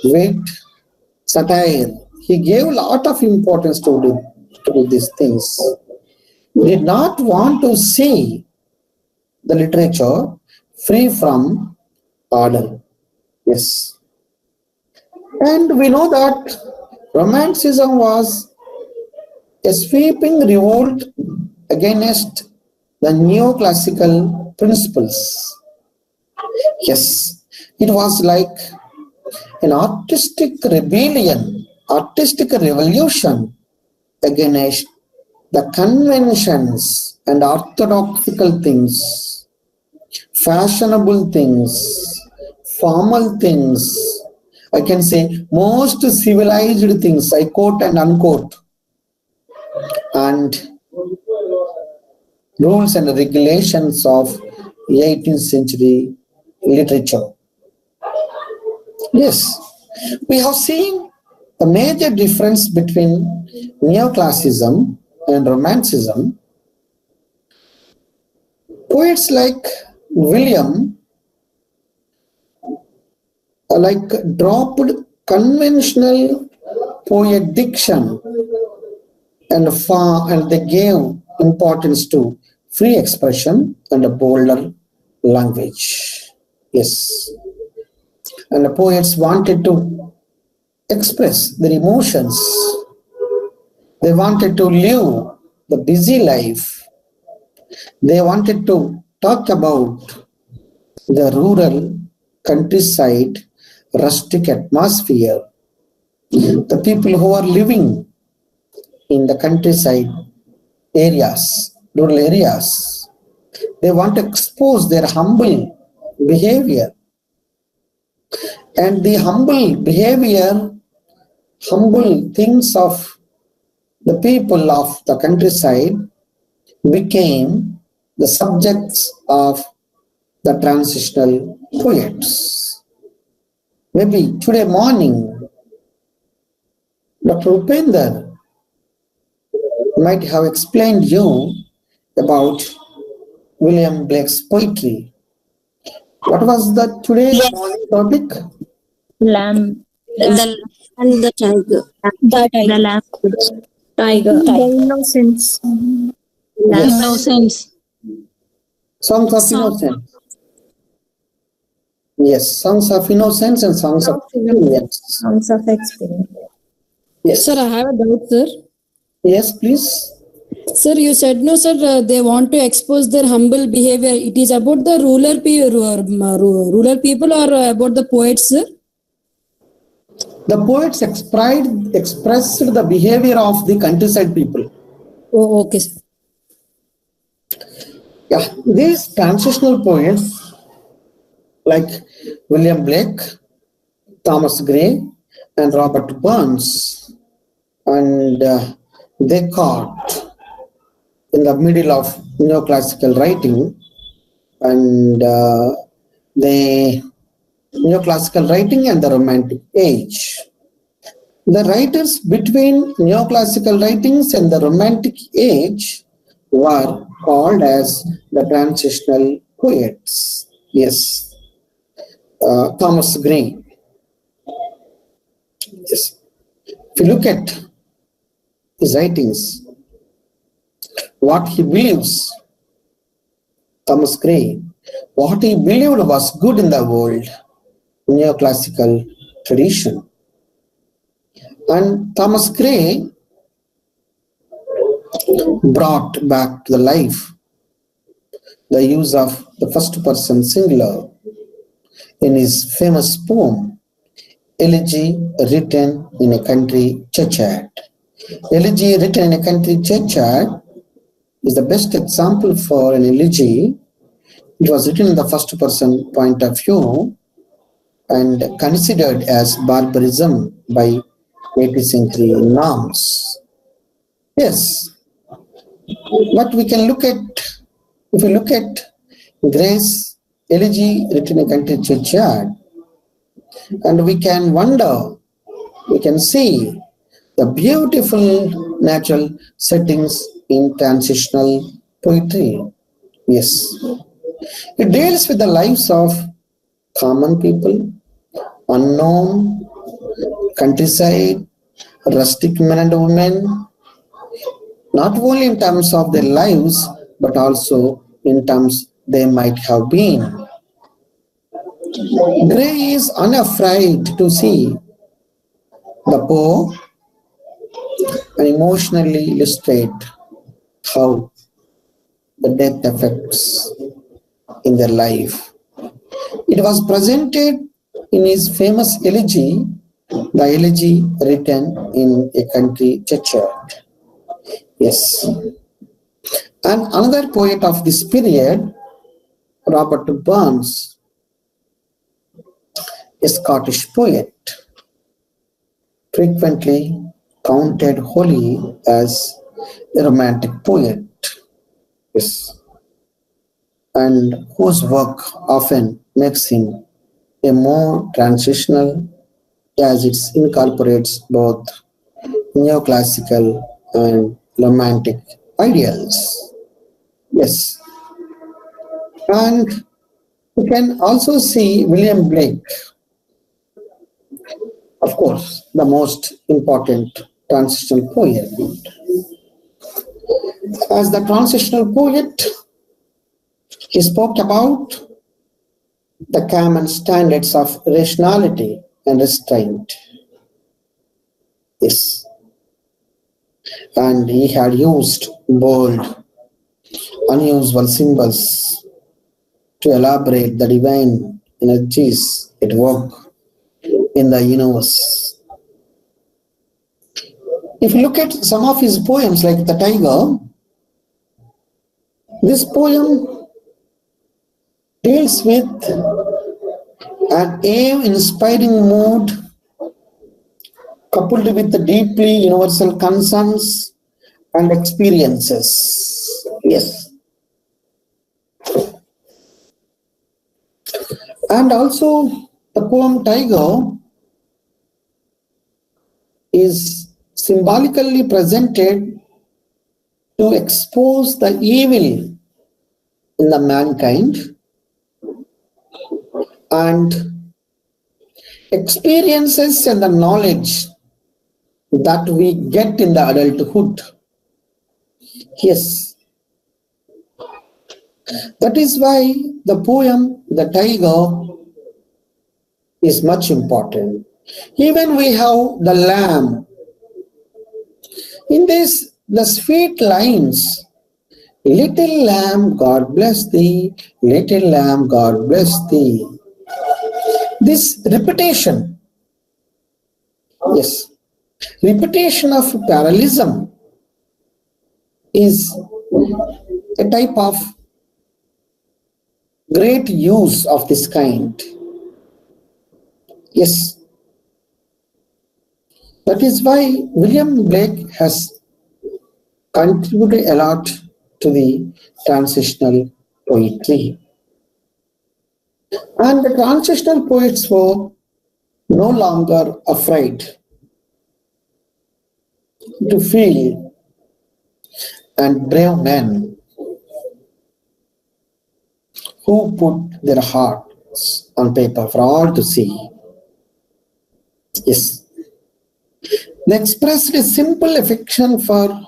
wit, satire. He gave a lot of importance to these things. He did not want to see the literature free from order. Yes. And we know that Romanticism was a sweeping revolt against the neoclassical principles. Yes, it was like an artistic rebellion, artistic revolution against the conventions and orthodoxical things, fashionable things, formal things, I can say most civilized things, I quote and unquote, and rules and regulations of 18th century literature. Yes, we have seen the major difference between neoclassicism and romanticism. Poets like William dropped conventional poet diction and they gave importance to free expression and a bolder language. Yes. And the poets wanted to express their emotions. They wanted to live the busy life. They wanted to talk about the rural, countryside, rustic atmosphere. The people who are living in the countryside areas, rural areas, they want to expose their humble behavior. And the humble behavior, humble things of the people of the countryside became the subjects of the transitional poets. Maybe today morning, Dr. Upender might have explained you about William Blake's poetry. What was the today's morning topic? Lamb. The and the tiger. The lamb. Tiger. The innocence. Yes. Innocence. Songs of innocence. Yes, songs of innocence and songs of experience. Songs of experience. Yes. Sir, I have a doubt, sir. Yes, please. Sir, you said no, sir. They want to expose their humble behavior. It is about the rural people or about the poets, sir? The poets expressed the behavior of the countryside people. Oh, okay, sir. Yeah, these transitional poets like William Blake, Thomas Gray, and Robert Burns, and they caught in the middle of neoclassical writing, and the neoclassical writing and the Romantic age. The writers between neoclassical writings and the Romantic age were called as the transitional poets. Yes. Thomas Gray. Yes. If you look at his writings, what he believes, Thomas Gray, what he believed was good in the world, neoclassical tradition. And Thomas Gray brought back to the life the use of the first person singular in his famous poem, elegy written in a country churchyard. Elegy written in a country churchyard is the best example for an elegy. It was written in the first person point of view and considered as barbarism by 18th century norms. Yes, but we can look at, if we look at Grace elegy written in a country churchyard, and we can wonder, we can see the beautiful natural settings in transitional poetry. Yes, it deals with the lives of common people, unknown, countryside, rustic men and women, not only in terms of their lives, but also in terms they might have been. Gray is unafraid to see the poor and emotionally illustrate how the death affects in their life. It was presented in his famous elegy, the elegy written in a country churchyard. Yes. And another poet of this period, Robert Burns, a Scottish poet, frequently counted wholly as a romantic poet. Yes. And whose work often makes him a more transitional as it incorporates both neoclassical and romantic ideals. Yes. And we can also see William Blake, of course, the most important transitional poet. As the transitional poet, he spoke about the common standards of rationality and restraint. Yes. And he had used bold, unusual symbols to elaborate the divine energies at work in the universe. If you look at some of his poems like The Tiger, this poem deals with an awe-inspiring mood coupled with the deeply universal concerns and experiences. Yes. And also the poem Tiger is symbolically presented to expose the evil in the mankind and experiences and the knowledge that we get in the adulthood. Yes. That is why the poem The Tiger is much important. Even we have the lamb. In this, the sweet lines, little lamb, God bless thee, little lamb, God bless thee. This repetition, yes, repetition of parallelism is a type of great use of this kind. Yes. That is why William Blake has contributed a lot to the transitional poetry. And the transitional poets were no longer afraid to feel, and brave men who put their hearts on paper for all to see. Yes. They expressed a simple affection for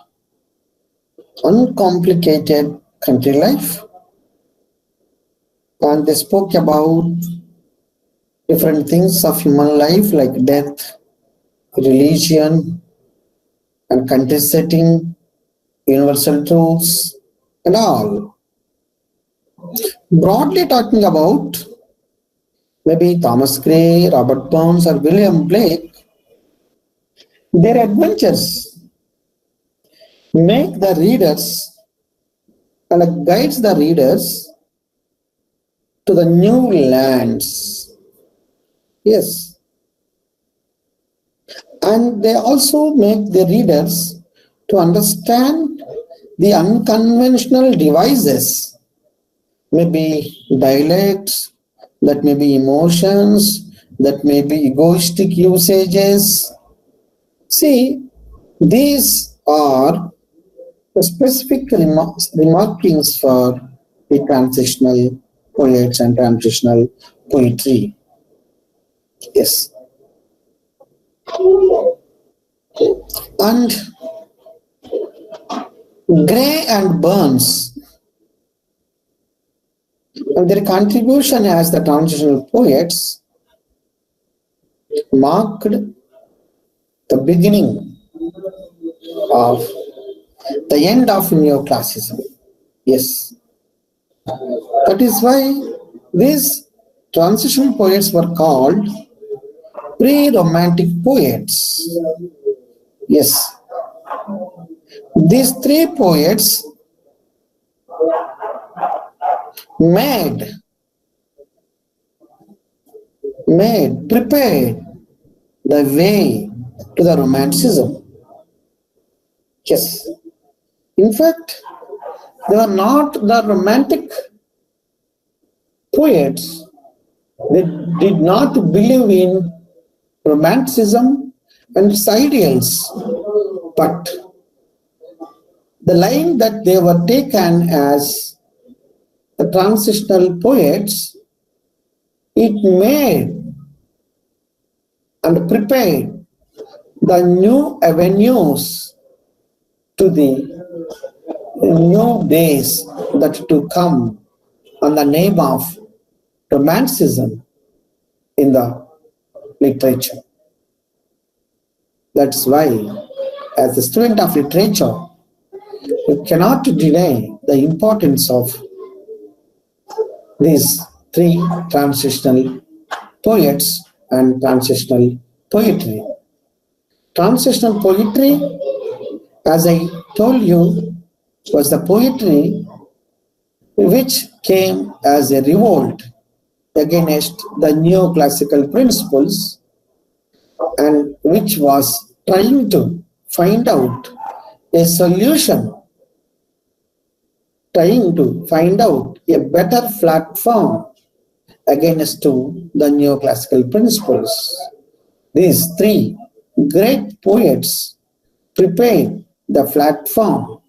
uncomplicated country life, and they spoke about different things of human life like death, religion, and country setting, universal truths, and all. Broadly talking about, maybe Thomas Gray, Robert Burns, or William Blake, their adventures make the readers and guides the readers to the new lands. Yes. And they also make the readers to understand the unconventional devices, maybe dialects, that may be emotions, that may be egoistic usages. See, these are the specific remarkings for the transitional poets and transitional poetry. Yes. And Gray and Burns, and their contribution as the transitional poets marked the beginning of the end of neoclassicism. Yes. That is why these transitional poets were called pre-romantic poets. Yes. These three poets prepared the way to the romanticism. Yes. In fact, they were not the romantic poets. They did not believe in romanticism and its ideals, but the line that they were taken as the transitional poets, it made and prepared the new avenues to the new days that to come on the name of romanticism in the literature. That's why, as a student of literature, you cannot deny the importance of these three transitional poets and transitional poetry. Transitional poetry, as I told you, was the poetry which came as a revolt against the neoclassical principles and which was trying to find out a solution, trying to find out a better platform against to the neoclassical principles. These three great poets prepared the platform.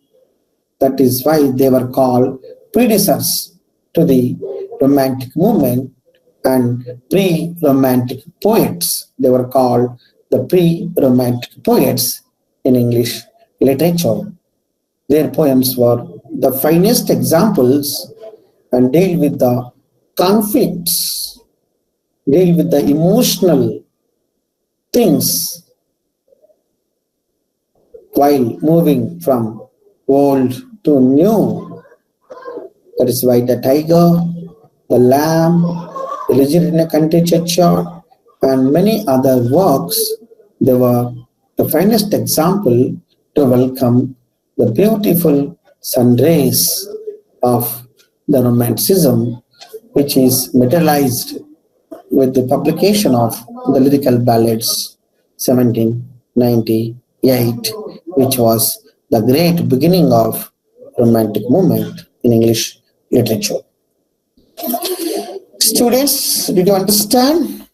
That is why they were called predecessors to the Romantic movement and pre-Romantic poets. They were called the pre-Romantic poets in English literature. Their poems were the finest examples and deal with the conflicts, deal with the emotional things while moving from old to new. That is why the tiger, the lamb, the legend in a country churchyard, and many other works, they were the finest example to welcome the beautiful sun rays of the romanticism, which is materialized with the publication of the lyrical ballads 1798, which was the great beginning of romantic movement in English literature. Students, did you understand?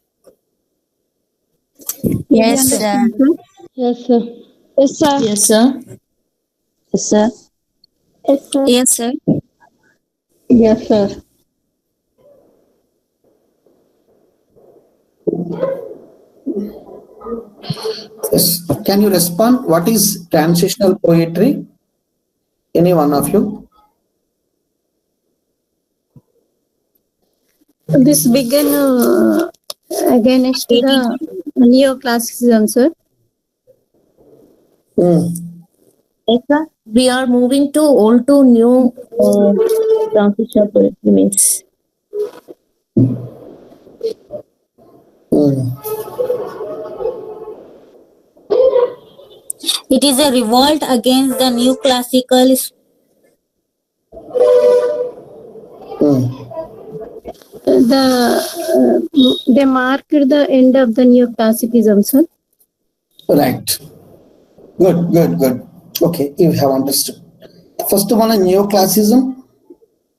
Yes, sir. Yes, sir. Yes, sir. Yes, sir. Yes, sir. Yes, sir. Yes, sir. Yes, sir. Yes. Can you respond? What is transitional poetry? Any one of you? This began against the neoclassicism, sir. Yes, sir. We are moving to old to new transitional poetry means. It is a revolt against the new classical. They marked the end of the neoclassicism, sir. Right. Good. Okay, you have understood. First one, a neoclassicism,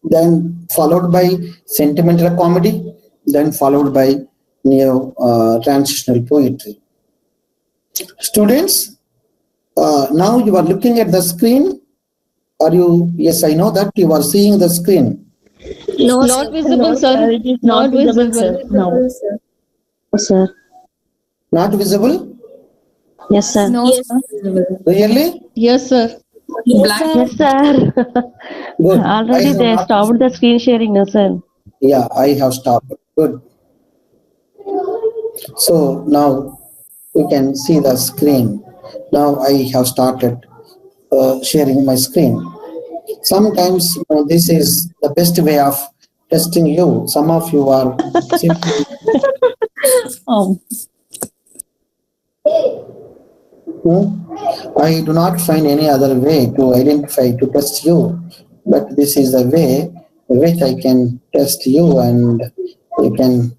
then followed by sentimental comedy, then followed by transitional poetry. Students, now you are looking at the screen. Are you? Yes, I know that you are seeing the screen. No, Not visible, sir. It is Not visible. sir. No. Sir. Not visible? Yes, sir. No, yes. Really? Yes, sir. Yes, sir. Good. Already they stopped the screen sharing, no, sir. Yeah, I have stopped. Good. So now you can see the screen. Now I have started sharing my screen. Sometimes this is the best way of testing you. Some of you are simply I do not find any other way to identify, to test you, but this is the way which I can test you, and you can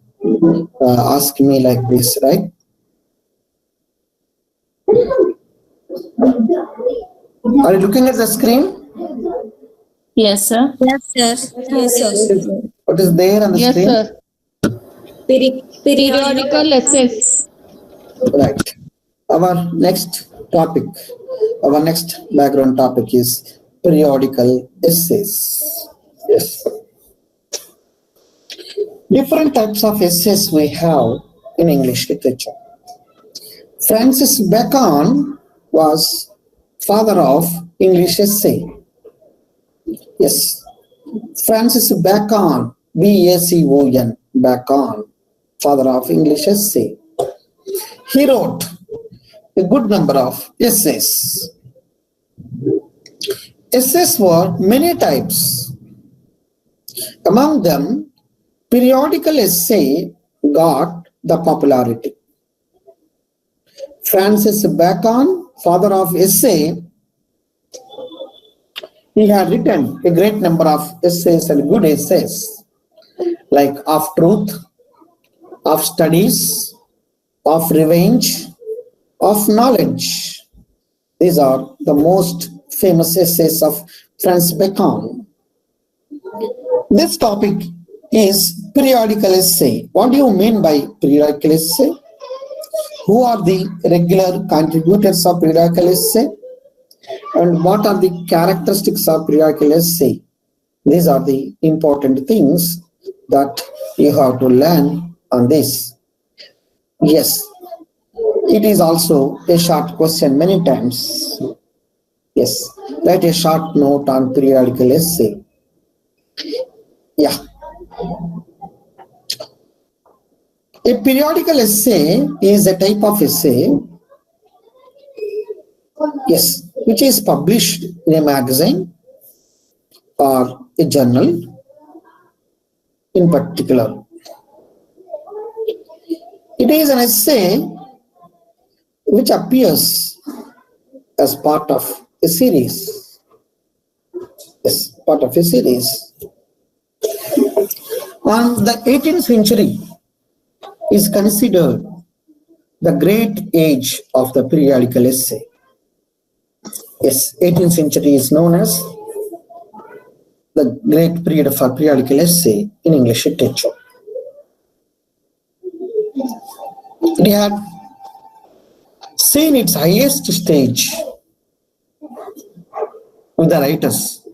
ask me like this, right? Are you looking at the screen? Yes, sir. Yes, sir. Yes, sir. What is there on the Yes, screen? sir. Periodical essays. Right. Our next topic, our next background topic is periodical essays. Yes. Different types of essays we have in English literature. Francis Bacon was father of English essay. Yes. Francis Bacon, B-A-C-O-N, Bacon, father of English essay. He wrote a good number of essays. Essays were many types. Among them, periodical essay got the popularity. Francis Bacon, father of essay, he had written a great number of essays and good essays, like Of Truth, Of Studies, Of Revenge, Of Knowledge. These are the most famous essays of Francis Bacon. This topic is periodical essay. What do you mean by periodical essay? Who are the regular contributors of periodical essay? And what are the characteristics of periodical essay? These are the important things that you have to learn on this. Yes, it is also a short question many times. Yes, write a short note on periodical essay. Yeah. A periodical essay is a type of essay, yes, which is published in a magazine or a journal in particular. It is an essay which appears as part of a series. Yes, part of a series. On the 18th century is considered the great age of the periodical essay. Yes, 18th century is known as the great period for periodical essay in English literature. It had seen its highest stage with the writers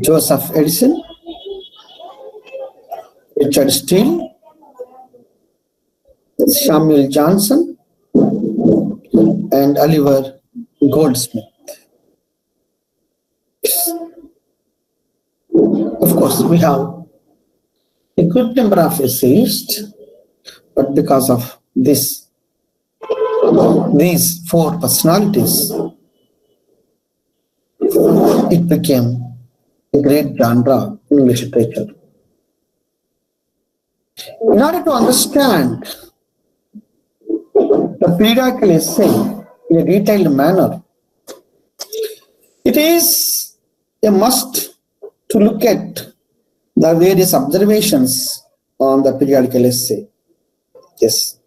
Joseph Edison, Richard Steele, Samuel Johnson, and Oliver Goldsmith. Of course, we have a good number of essayists, but because of these four personalities, it became a great genre in English literature. In order to understand the periodical essay in a detailed manner, it is a must to look at the various observations on the periodical essay. Yes.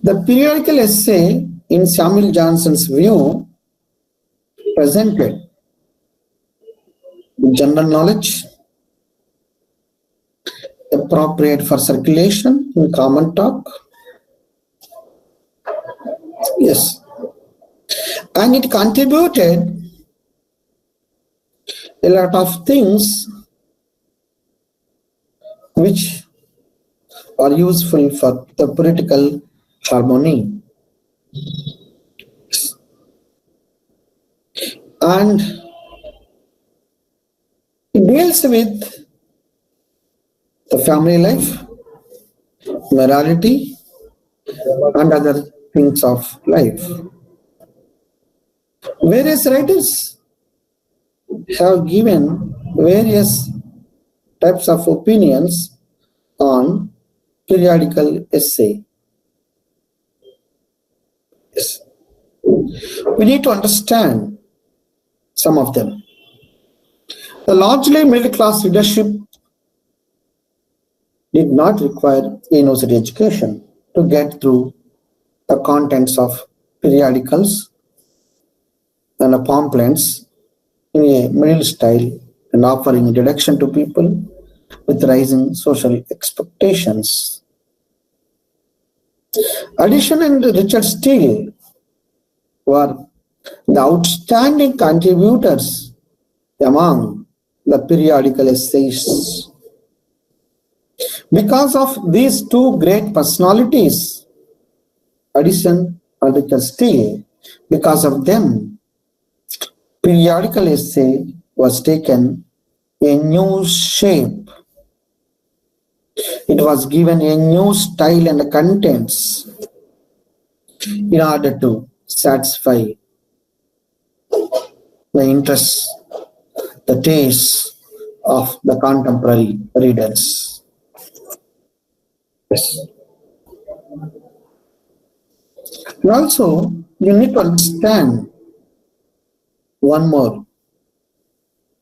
The periodical essay, in Samuel Johnson's view, presented general knowledge appropriate for circulation in common talk. Yes. And it contributed a lot of things which are useful for the political harmony. And it deals with the family life, morality, and other things of life. Various writers have given various types of opinions on periodical essay. Yes. We need to understand some of them. The largely middle class leadership did not require university education to get through the contents of periodicals and pamphlets in a middle style and offering introduction to people with rising social expectations. Addison and Richard Steele were the outstanding contributors among the periodical essayists. Because of these two great personalities, Addison and Richard Steele, because of them, periodical essay was taken a new shape. It was given a new style and contents in order to satisfy the interests, the tastes of the contemporary readers. Yes. And also, you need to understand one more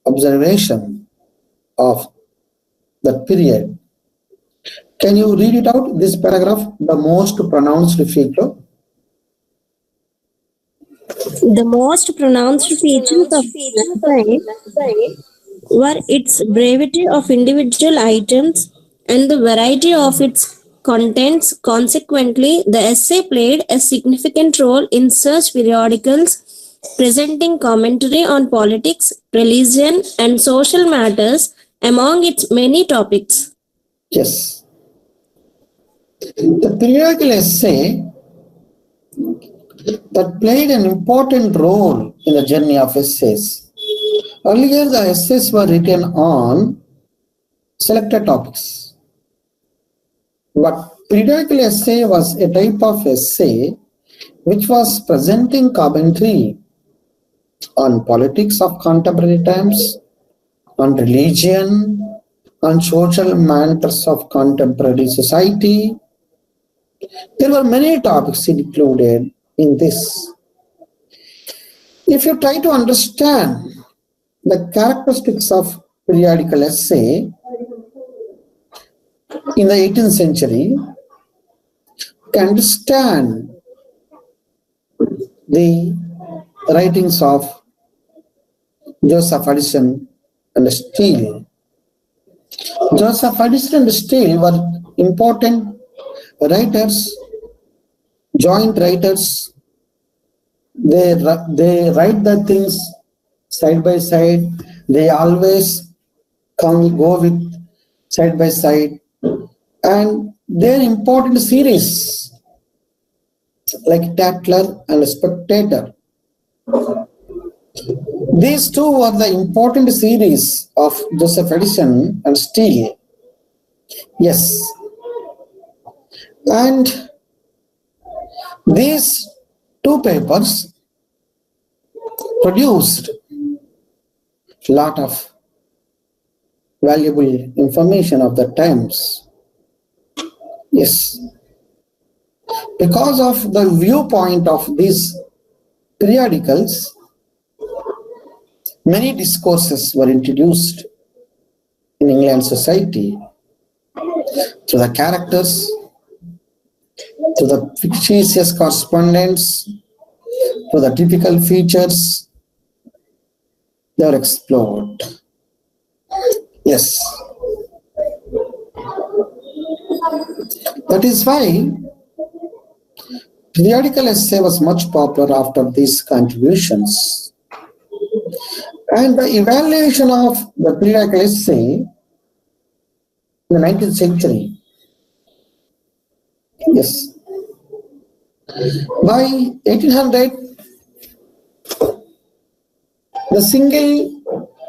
observation of that period. Can you read it out, this paragraph, the most pronounced feature? The most pronounced features of the essay were its brevity of individual items and the variety of its contents. Consequently, the essay played a significant role in such periodicals presenting commentary on politics, religion, and social matters among its many topics. Yes. The periodical essay that played an important role in the journey of essays. Earlier, the essays were written on selected topics. But periodical essay was a type of essay which was presenting commentary on politics of contemporary times, on religion, on social matters of contemporary society. There were many topics included in this. If you try to understand the characteristics of periodical essay in the 18th century, you can understand the writings of Joseph Addison and Steele. Joseph Addison and Steele were important writers, joint writers. They write the things side by side. They always go with side by side. And their important series like Tatler and Spectator. These two were the important series of Joseph Addison and Steele. Yes. And these two papers produced a lot of valuable information of the times. Yes. Because of the viewpoint of these periodicals, many discourses were introduced in England society through the characters, through the fictitious correspondence, through the typical features. They are explored. Yes. That is why periodical essay was much popular after these contributions. And the evaluation of the periodical essay in the 19th century. Yes. By 1800, the single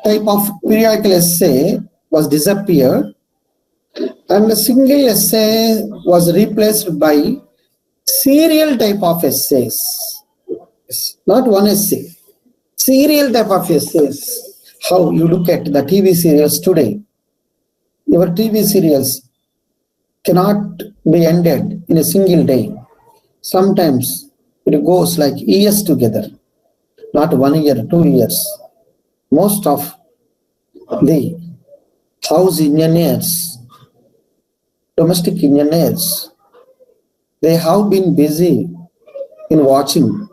type of periodical essay was disappeared and the single essay was replaced by serial type of essays. Yes. Not one essay. Serial type of essays. How you look at the TV serials today. Your TV serials cannot be ended in a single day. Sometimes it goes like years together, not 1 year, 2 years. Most of the house engineers, domestic engineers, they have been busy in watching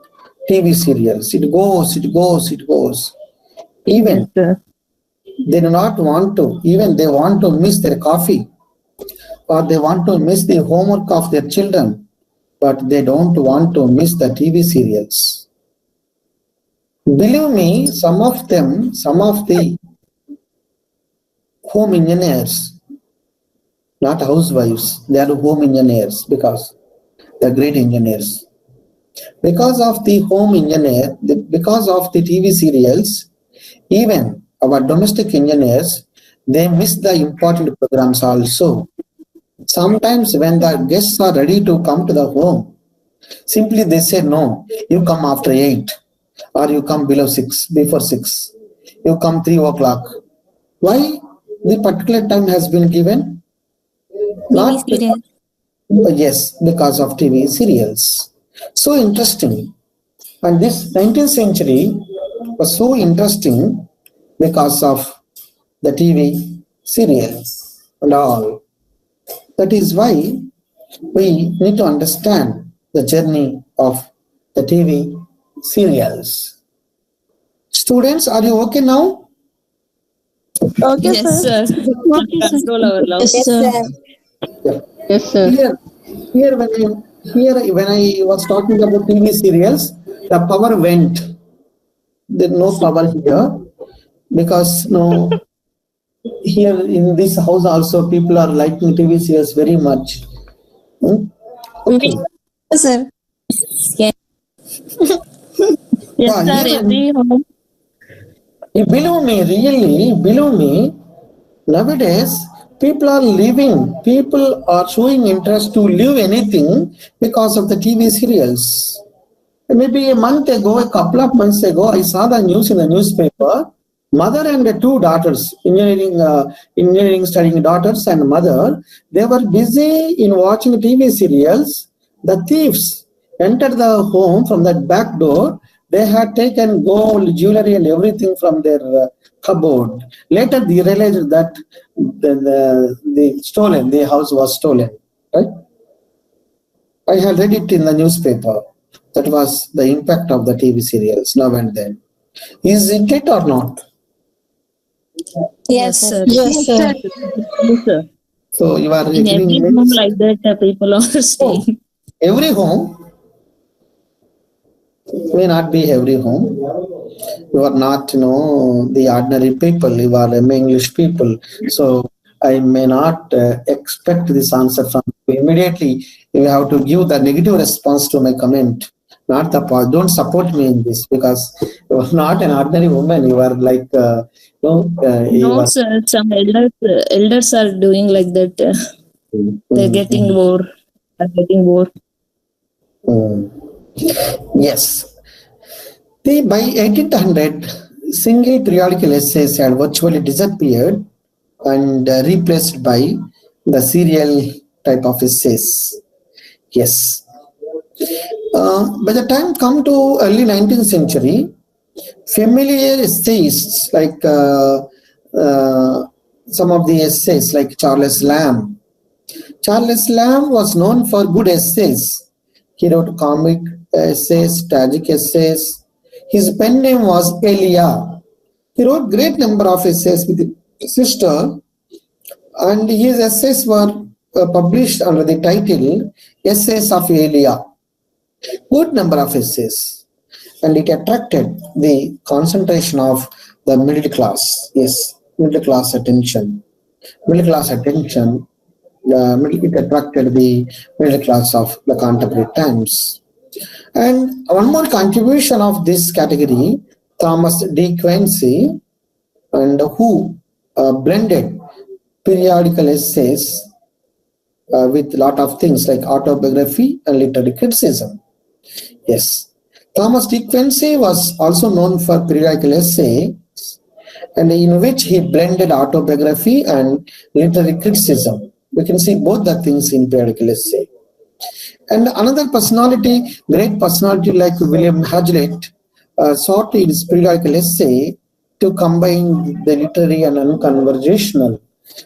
TV serials. It goes, it goes, it goes. Even they do not want to, even they want to miss their coffee or they want to miss the homework of their children, but they don't want to miss the TV serials. Believe me, some of them, some of the home engineers, not housewives, they are home engineers because they're great engineers. Because of the home engineer, because of the TV serials, even our domestic engineers, they miss the important programs also. Sometimes when the guests are ready to come to the home, simply they say, no, you come after 8 or you come before 6, you come 3 o'clock. Why the particular time has been given? Not because, yes, because of TV serials. So interesting. And this 19th century was so interesting because of the TV serials and all. That is why we need to understand the journey of the TV serials. Students, are you okay now? Okay, Yes, sir. sir. Control our love. Yes, sir. Yeah. Yes, sir. Here when I was talking about TV serials, the power went. There's no power here because no. Here in this house also people are liking TV serials very much. Okay. Yes, sir. Yes, Yeah, sir. even, Every home. believe me, really, believe me, nowadays people are showing interest to leave anything because of the TV serials. Maybe a month ago, a couple of months ago, I saw the news in the newspaper. Mother and the 2 daughters, engineering studying daughters and mother, they were busy in watching TV serials. The thieves entered the home from that back door. They had taken gold, jewelry and everything from their cupboard. Later they realized that the house was stolen. Right? I had read it in the newspaper. That was the impact of the TV serials now and then. Is it or not? Yes, sir. Yes, sir. Yes, sir. So you are In every giving home like that, people are staying. every home may not be every home. You are not, the ordinary people. You are English people. So I may not expect this answer from you immediately. You have to give the negative response to my comment. Not the part. Don't support me in this because you are not an ordinary woman. You are like, you No, are, sir. Some elders are doing like that. They're getting more. Are getting more. Yes. By 1800, single periodical essays had virtually disappeared and replaced by the serial type of essays. Yes. By the time come to early 19th century, familiar essayists like some of the essays like Charles Lamb. Charles Lamb was known for good essays. He wrote comic essays, tragic essays. His pen name was Elia. He wrote great number of essays with his sister, and his essays were published under the title Essays of Elia. Good number of essays, and it attracted the concentration of the middle class. Yes, middle class attention. Middle class attention. It attracted the middle class of the contemporary times. And one more contribution of this category, Thomas D. Quincy, and who blended periodical essays with a lot of things like autobiography and literary criticism. Yes. Thomas D. Quincy was also known for periodical essay, and in which he blended autobiography and literary criticism. We can see both the things in periodical essay. And another personality, great personality like William Hazlitt, sought in his periodical essay to combine the literary and unconversational.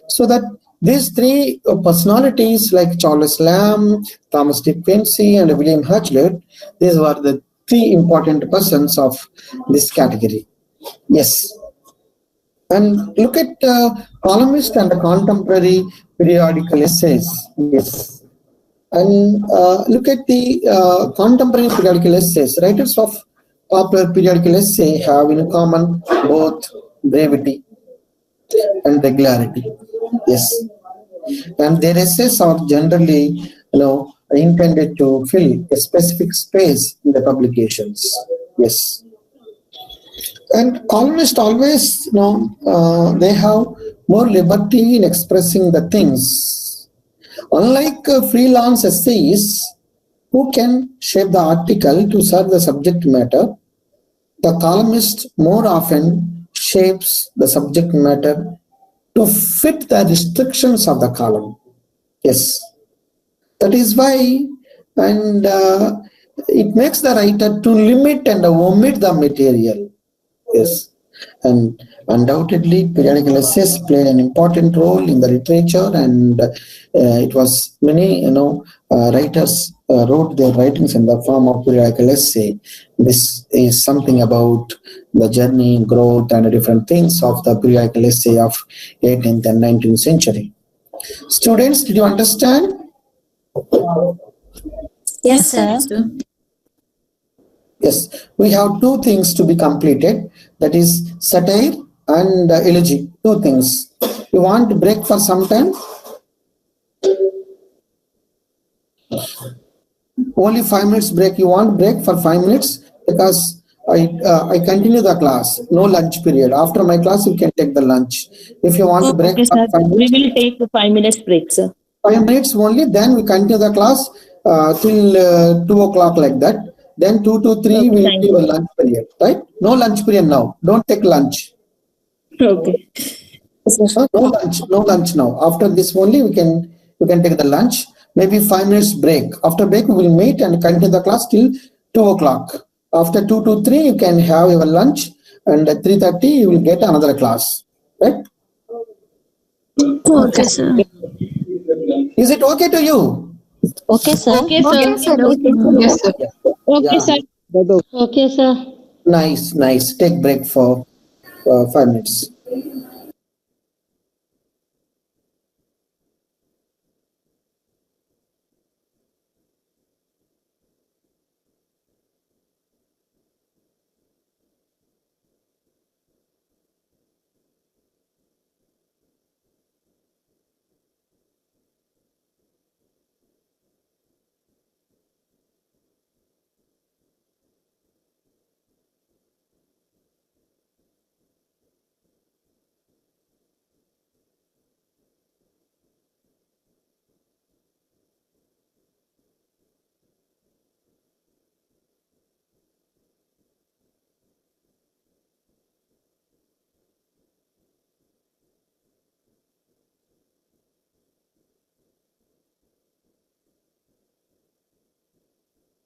So that these three personalities like Charles Lamb, Thomas D. Quincy, and William Hazlitt, these were the three important persons of this category. Yes. And look at columnist and contemporary periodical essays. Yes. And look at the contemporary periodical essays. Writers of popular periodical essay have in common both brevity and regularity. Yes. And their essays are generally, intended to fill a specific space in the publications. Yes. And columnists always, they have more liberty in expressing the things. Unlike freelance essayists who can shape the article to serve the subject matter, the columnist more often shapes the subject matter to fit the restrictions of the column. Yes. That is why, and it makes the writer to limit and omit the material. Yes. And undoubtedly, periodical essays played an important role in the literature, and it was many, writers wrote their writings in the form of periodical essay. This is something about the journey, growth, and different things of the periodical essay of 18th and 19th century. Students, did you understand? Yes, sir. Yes, we have two things to be completed, that is satire and elegy. Two things. You want to break for some time? Only 5 minutes break. You want break for 5 minutes because I continue the class. No lunch period. After my class, you can take the lunch. If you want to break Okay, for sir. 5 We minutes, will take a 5 minutes break, sir. 5 minutes only. Then we continue the class till 2 o'clock like that. Then 2 to 3 Okay, will thank be you. a lunch period, right? No lunch period now. Don't take lunch. Okay. No lunch now. After this only you can take the lunch. Maybe 5 minutes break. After break we will meet and continue the class till 2 o'clock. After 2 to 3 you can have your lunch, and at 3:30 you will get another class. Right? Okay, sir. Is it okay to you? Okay, sir. Okay, sir. Okay, sir. Okay. Yes, sir. Okay, Yeah. sir. Okay, sir. Nice. Take break for 5 minutes.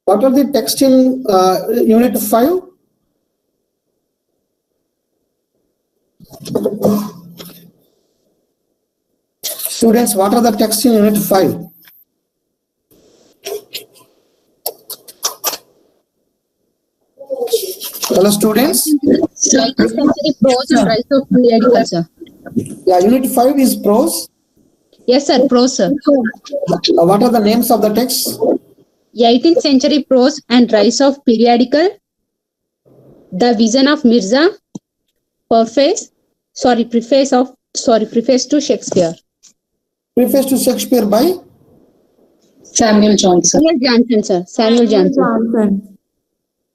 What are the text in Unit 5? Students, what are the texts in Unit 5? Hello, students. 19th century prose and rise of periodical, sir. Yeah, Unit 5 is prose. Yes, sir, prose, sir. What are the names of the texts? 18th century prose and rise of periodical, the vision of Mirza, preface to Shakespeare. Preface to Shakespeare by Samuel Johnson. Samuel Johnson, sir. Samuel Johnson.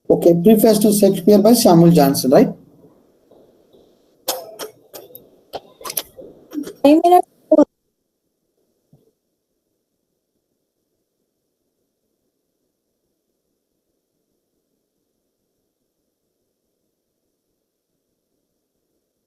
Okay, preface to Shakespeare by Samuel Johnson, right?